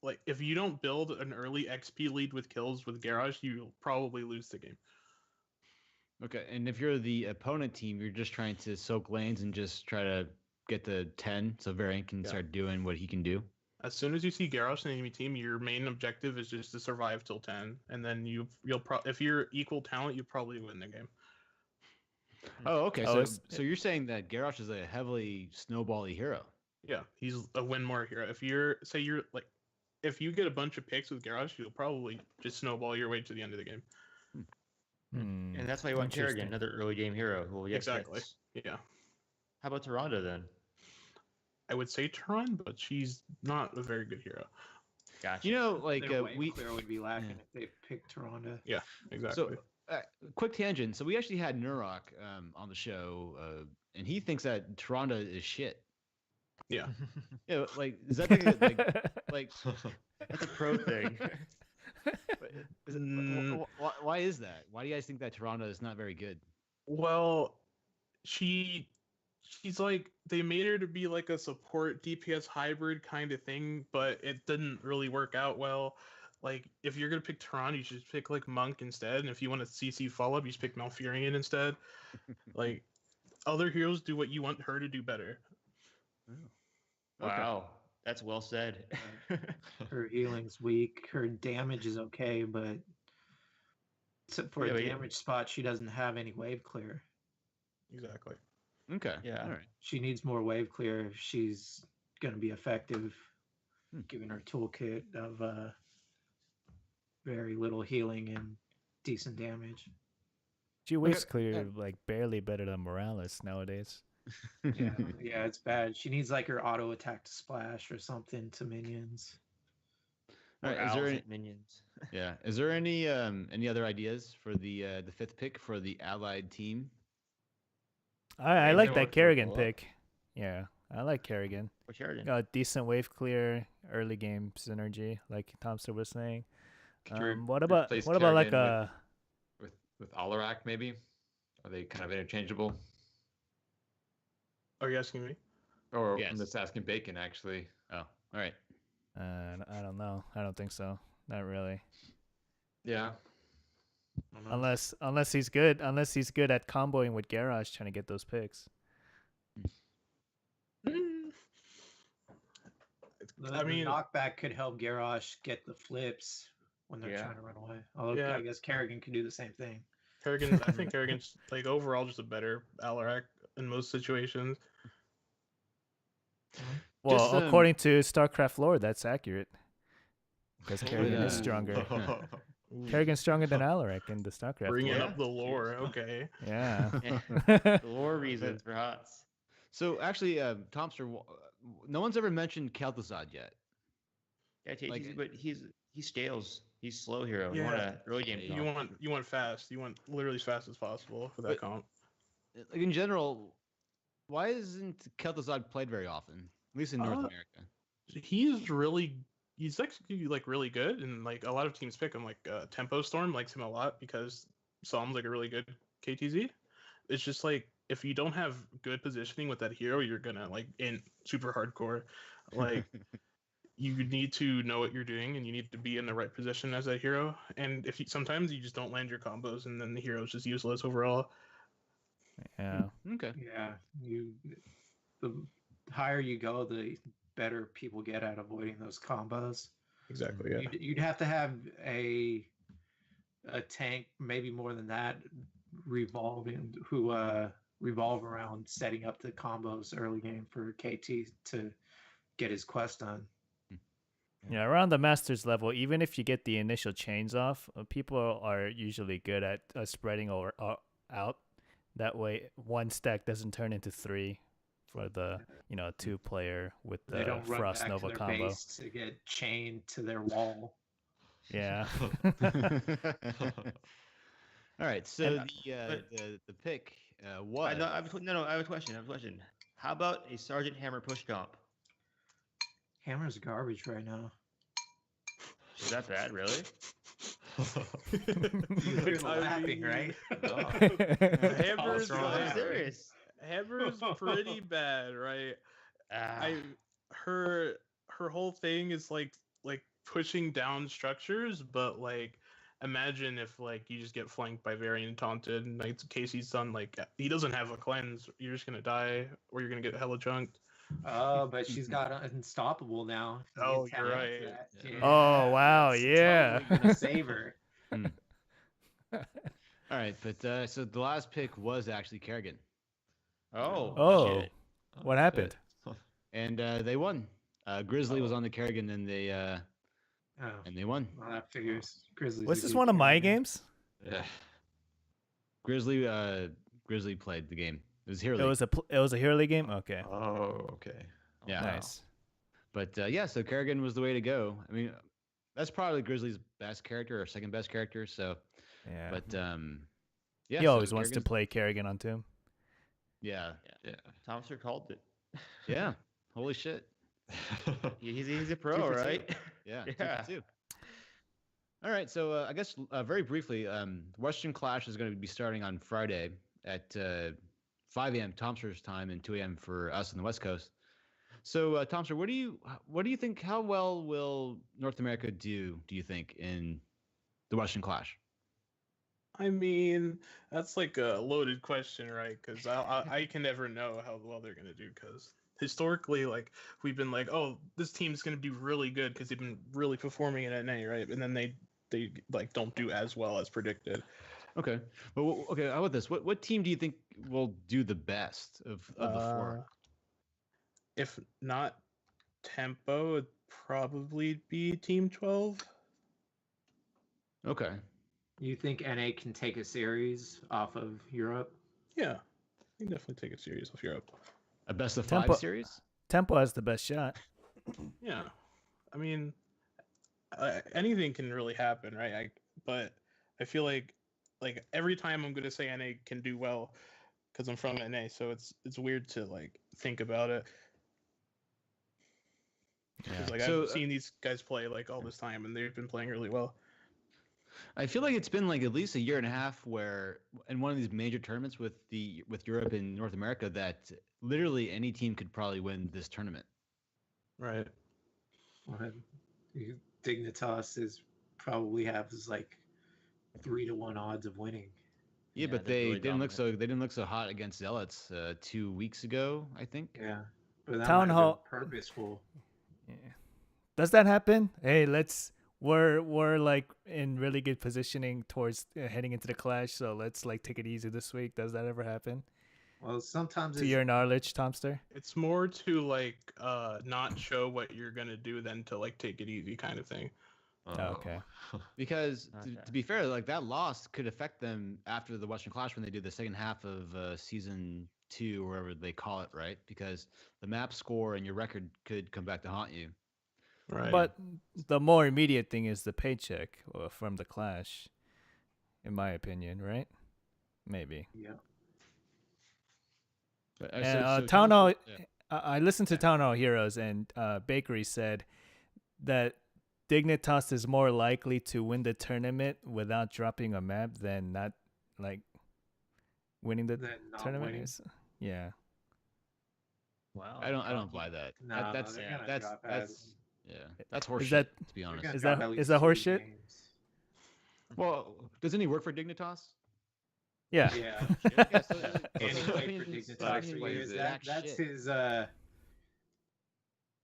like if you don't build an early XP lead with kills with Garrosh, you'll probably lose the game. Okay, and if you're the opponent team, you're just trying to soak lanes and just try to get the 10 so Variant can Yeah. start doing what he can do. As soon as you see Garrosh in the enemy team, your main objective is just to survive till 10, and then if you're equal talent, you probably win the game. Oh, okay. Oh, So it's- so you're saying that Garrosh is a heavily snowbally hero. Yeah, he's a win more hero. If you get a bunch of picks with Garrosh, you'll probably just snowball your way to the end of the game. And that's why you want Kerrigan, Interesting. another early game hero who will get Exactly. hits. Yeah. How about Toronto then? I would say Turan, but she's not a very good hero. Gotcha. You know, like Their wave we clear would be lacking yeah. if they picked Toronto. Exactly. so quick tangent. So we actually had Nurok on the show, and he thinks that Toronto is shit. Yeah. Yeah, like is that like That's a pro thing. is it, Mm. why is that? Why do you guys think that Toronto is not very good? Well, she's like they made her to be like a support DPS hybrid kind of thing, but it didn't really work out well. Like if you're gonna pick Tron, you should pick like Monk instead, and if you want a CC follow up, you should pick Malfurion instead. Like other heroes do what you want her to do better. Wow, that's well said. Her healing's weak. Her damage is okay, but for Yeah, a but damage spot, she doesn't have any wave clear. Exactly. Okay. Yeah. All right. She needs more wave clear if she's going to be effective, given her toolkit of very little healing and decent damage. She waves clear like barely better than Morales nowadays. Yeah, yeah, it's bad. She needs like her auto attack to splash or something to minions. All Or right. Is there owls any, at minions. yeah? Is there any other ideas for the fifth pick for the allied team? I mean, like they that work Kerrigan well. pick. Yeah, I like Kerrigan. Or Sheridan. Got decent wave clear, early game synergy, like Tomster was saying. Could you What replace about like Kerrigan a with Alarak maybe? Are they kind of interchangeable? Are you asking me? Or Yes. I'm just asking Bacon actually. Oh, all right. I don't know. I don't think so. Not really. Yeah. Unless he's good. Unless he's good at comboing with Garage, trying to get those picks. The knockback could help Garrosh get the flips when they're Yeah. trying to run away. Although Yeah. I guess Kerrigan can do the same thing. Kerrigan, I think Kerrigan's like overall just a better Alarak in most situations. Well, Just, according to StarCraft lore, that's accurate. Because Kerrigan is yeah. stronger. Ooh, Kerrigan's stronger than Alaric in the StarCraft bringing lore. up the lore. Okay. Yeah. The lore reasons for HOTS. So actually, Tomster, no one's ever mentioned Kel'Thuzad yet. Yeah, Like- but he stales. He's slow hero. You Yeah. want a early game You want fast. You want literally as fast as possible for that But- comp. Like in general, why isn't Kel'Thuzad played very often? At least in North America. He's actually like really good, and like a lot of teams pick him. Like Tempo Storm likes him a lot because Psalm's like a really good KTZ. It's just like if you don't have good positioning with that hero, you're gonna like in super hardcore. Like you need to know what you're doing, and you need to be in the right position as that hero. And if sometimes you just don't land your combos, and then the hero's just useless overall. Yeah. Okay. Yeah, the higher you go, the better people get at avoiding those combos. Exactly. Yeah. You'd have to have a tank, maybe more than that, revolve around setting up the combos early game for KT to get his quest done. Yeah, around the Masters level, even if you get the initial chains off, people are usually good at spreading out. That way, one stack doesn't turn into three for the 2-player with They the don't run Frost back Nova to their combo. base to get chained to their wall. Yeah. All right. So And, the pick was. I have a question. How about a Sergeant Hammer push comp? Hammer's garbage right now. Is that bad, really? You're laughing, right? Hammer's wrong? I'm serious. Hammer's pretty bad, right? Ah, Her whole thing is like pushing down structures, but like imagine if like you just get flanked by Varian taunted and like Casey's done like he doesn't have a cleanse, you're just gonna die or you're gonna get hella chunked. Oh, but she's got Unstoppable now. You Oh, can you're tap right. that. Yeah. Oh, wow, that's yeah. totally gonna save her. All right, but so the last pick was actually Kerrigan, Oh. shit. What happened? and they won. Grizzly was on the Kerrigan, and they won. Well, that figures. Grizzlies. Was are this good one of my Kerrigan. games? Yeah. Grizzly played the game. It was Hero League. It was a Hero League game. Okay. Oh, okay. Yeah. Nice. But yeah, so Kerrigan was the way to go. I mean, that's probably Grizzly's best character or second best character. So, Yeah. but yeah, he so always wants to Kerrigan's- play Kerrigan on Tomb. Yeah, Yeah. Tomster called it. yeah. Holy shit. He's a pro, 2 for 2. right? Yeah. Yeah. 2 for 2. All right, so I guess very briefly, Western Clash is going to be starting on Friday at 5 a.m. Tomster's time and 2 a.m. for us on the West Coast. So, Tomster, what do you think? How well will North America do? Do you think in the Western Clash? I mean, that's like a loaded question, right? Because I can never know how well they're gonna do. Because historically, like we've been like, oh, this team's gonna be really good because they've been really performing at NA, right? And then they like don't do as well as predicted. Okay. But okay, how about this? What team do you think will do the best of the four? If not Tempo, it'd probably be Team 12. Okay. You think NA can take a series off of Europe? Yeah, you can definitely take it serious off Europe. A best of Tempo- 5 series? Tempo has the best shot. Yeah, I mean, anything can really happen, right? But I feel like every time I'm gonna say NA can do well because I'm from NA, so it's weird to like think about it. Because like So, I've seen these guys play like all this time, and they've been playing really well. I feel like it's been like at least a year and a half where in one of these major tournaments with Europe and North America that literally any team could probably win this tournament. Right. Dignitas is probably has like 3-1 odds of winning. Yeah, but they're they really didn't look dominant. so they didn't look so hot against Zealots 2 weeks ago, I think. Yeah, but that Town might have Hall- been purposeful. Yeah. Does that happen? Hey, we're like in really good positioning towards heading into the clash, so let's like take it easy this week. Does that ever happen? Well, sometimes To it's, your knowledge, Tomster? It's more to like not show what you're gonna do than to like take it easy kind of thing. Okay. Because Okay. to be fair, like that loss could affect them after the Western Clash when they do the second half of season 2 or whatever they call it, right? Because the map score and your record could come back to haunt you. Right. But the more immediate thing is the paycheck from the clash, in my opinion, right? Maybe. yeah. But, And Town Hall, yeah. I listened to Town Hall Heroes, and Bakery said that Dignitas is more likely to win the tournament without dropping a map than not like winning the Then not tournament. winning. Yeah. Wow. I don't buy that. No, That's they're gonna that's drop that's yeah. That's Is horseshit, that- to be They're honest. gonna Is drop that- at is least that 2 horseshit? games. Well, doesn't he work for Dignitas? Yeah. Yeah. Yeah, so And he his played for opinions Dignitas suck. for Like, years. jack That's shit. his.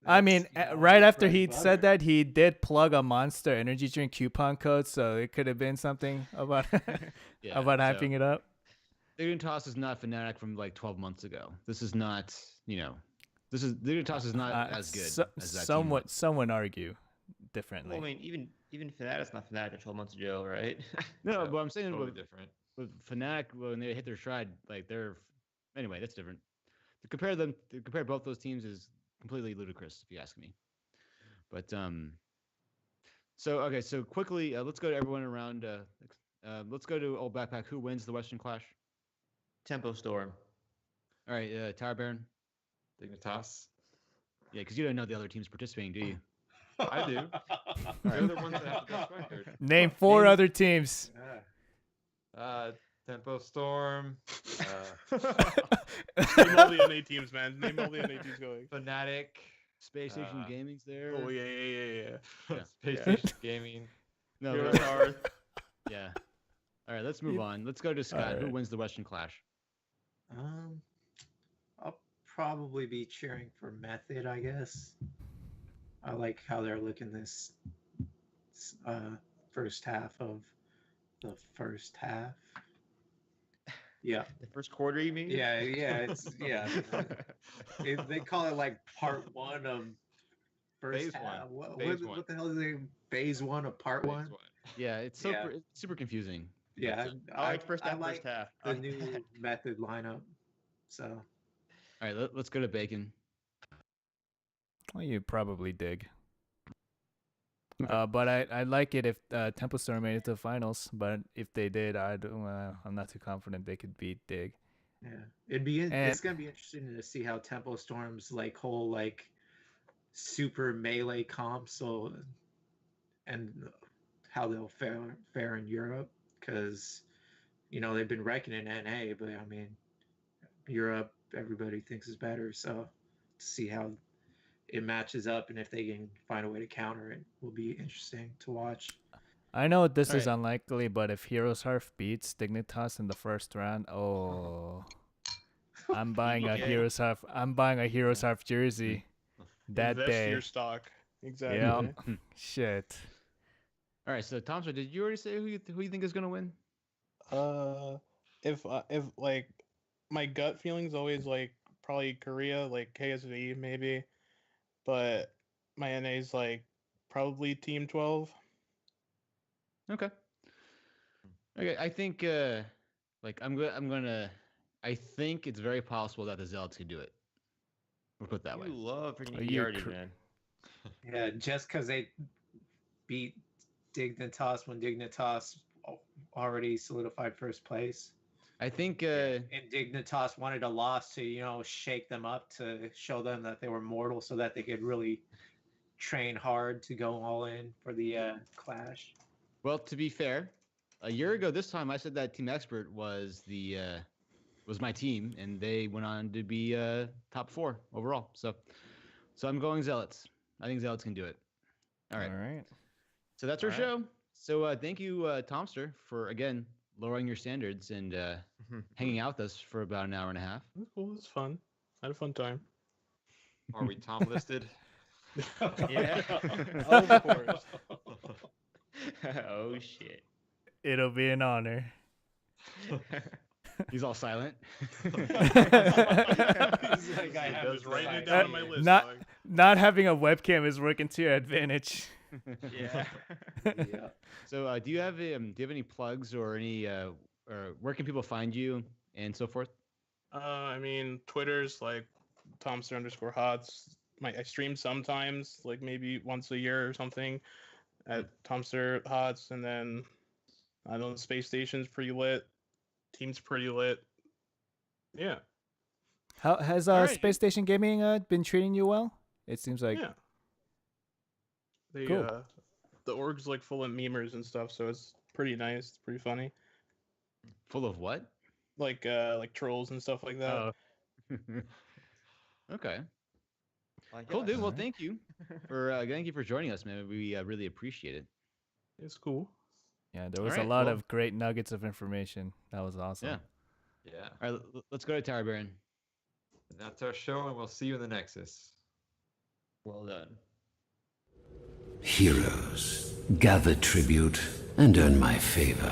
I mean, that's, you know, right his after bread he and said butter. that, he did plug a Monster energy drink coupon code, so it could have been something about Yeah, about so hyping it up. Dignitas is not Fnatic from like 12 months ago. This is not, Dignitas is not as good as that team somewhat, was. someone argue differently. Well, I mean, even Fnatic's not Fnatic 12 months ago, right? No, Yeah, but I'm saying totally with different. Fnatic when they hit their stride, like they're anyway, that's different. To compare both those teams is completely ludicrous, if you ask me. But so quickly, let's go to everyone around. Let's go to Old Backpack. Who wins the Western Clash? Tempo Storm. All right, Tower Baron. Dignitas. Yeah, because you don't know the other teams participating, do you? I do. They're the ones that have the best record. Name four other teams. Yeah. Tempo Storm. Name all the NA teams, man. Name all the NA teams going. Fnatic. SpaceStation Gaming's there. Oh yeah. SpaceStation Gaming. No, Hero but- Tower. yeah. All right, let's move on. Let's go to Scott. Who Alright. wins the Western Clash? I'll probably be cheering for Method, I guess. I like how they're looking this first half of the first half. Yeah, The first quarter, you mean? yeah, it's they call it like part 1 of first Phase half. one. What, Phase what, one. what the hell is it? Phase 1 of part 1? Yeah, it's Yeah. it's super confusing. Yeah, I like first half, like first half. the new Method lineup. So All right, let's go to Bacon. Well, you probably dig. Okay. But I like it if Temple Storm made it to the finals. But if they did, I'm not too confident they could beat Dig. yeah, it's And- gonna be interesting to see how Tempo Storm's like whole like super melee comp and how they'll fare in Europe, because they've been wrecking in NA, but I mean Europe everybody thinks is better, so to see how it matches up and if they can find a way to counter it will be interesting to watch. I know this is Alright. unlikely, but if Heroes Hearth beats Dignitas in the first round, I'm buying a Okay. Heroes Hearth. I'm buying a Heroes Hearth jersey that Invest day. your stock. Exactly. Yeah. Shit. All right, so Tomster, did you already say who you think is gonna win? If like my gut feeling's always like probably Korea, like KSV maybe, but my NA's like probably Team 12. Okay. Okay, I think like I'm gonna I think it's very possible that the Zealots could do it. We'll put it that way. You love freaking Are you EDR, cr- man. Yeah, just because they beat Dignitas when Dignitas already solidified first place. I think And Dignitas wanted a loss to, shake them up, to show them that they were mortal so that they could really train hard to go all in for the clash. well, to be fair, a year ago this time I said that Team Expert was was my team, and they went on to be top 4 overall. So I'm going Zealots. I think Zealots can do it. All right. All right. So that's our All right. show. So thank you, Tomster, for again lowering your standards and hanging out with us for about an hour and a half. It was cool. It was fun. I had a fun time. Are we Tom listed? Yeah. Of course. Oh shit. It'll be an honor. He's all silent. He's like, I have Just to writing it decide. down on my list. Not- dog. Not having a webcam is working to your advantage. Yeah. Yeah. So do you have any plugs or any or where can people find you and so forth? I mean, Twitter's like Tomster_Hots. I stream sometimes, like maybe once a year or something, at Tomster Hots, and then I don't know, SpaceStation's pretty lit. Team's pretty lit. Yeah, How has All right. Space Station Gaming been treating you well? It seems like yeah. They Cool. The org's like full of memers and stuff, so it's pretty nice. It's pretty funny. Full of what? Like trolls and stuff like that. Oh. Okay. Like Cool, us. dude. Well, thank you for joining us, man. We really appreciate it. It's cool. yeah, there was Alright, a lot well- of great nuggets of information. That was awesome. Yeah. Yeah. All right, let's go to Tower Baron. And that's our show, and we'll see you in the Nexus. Well done. Heroes, gather tribute and earn my favor.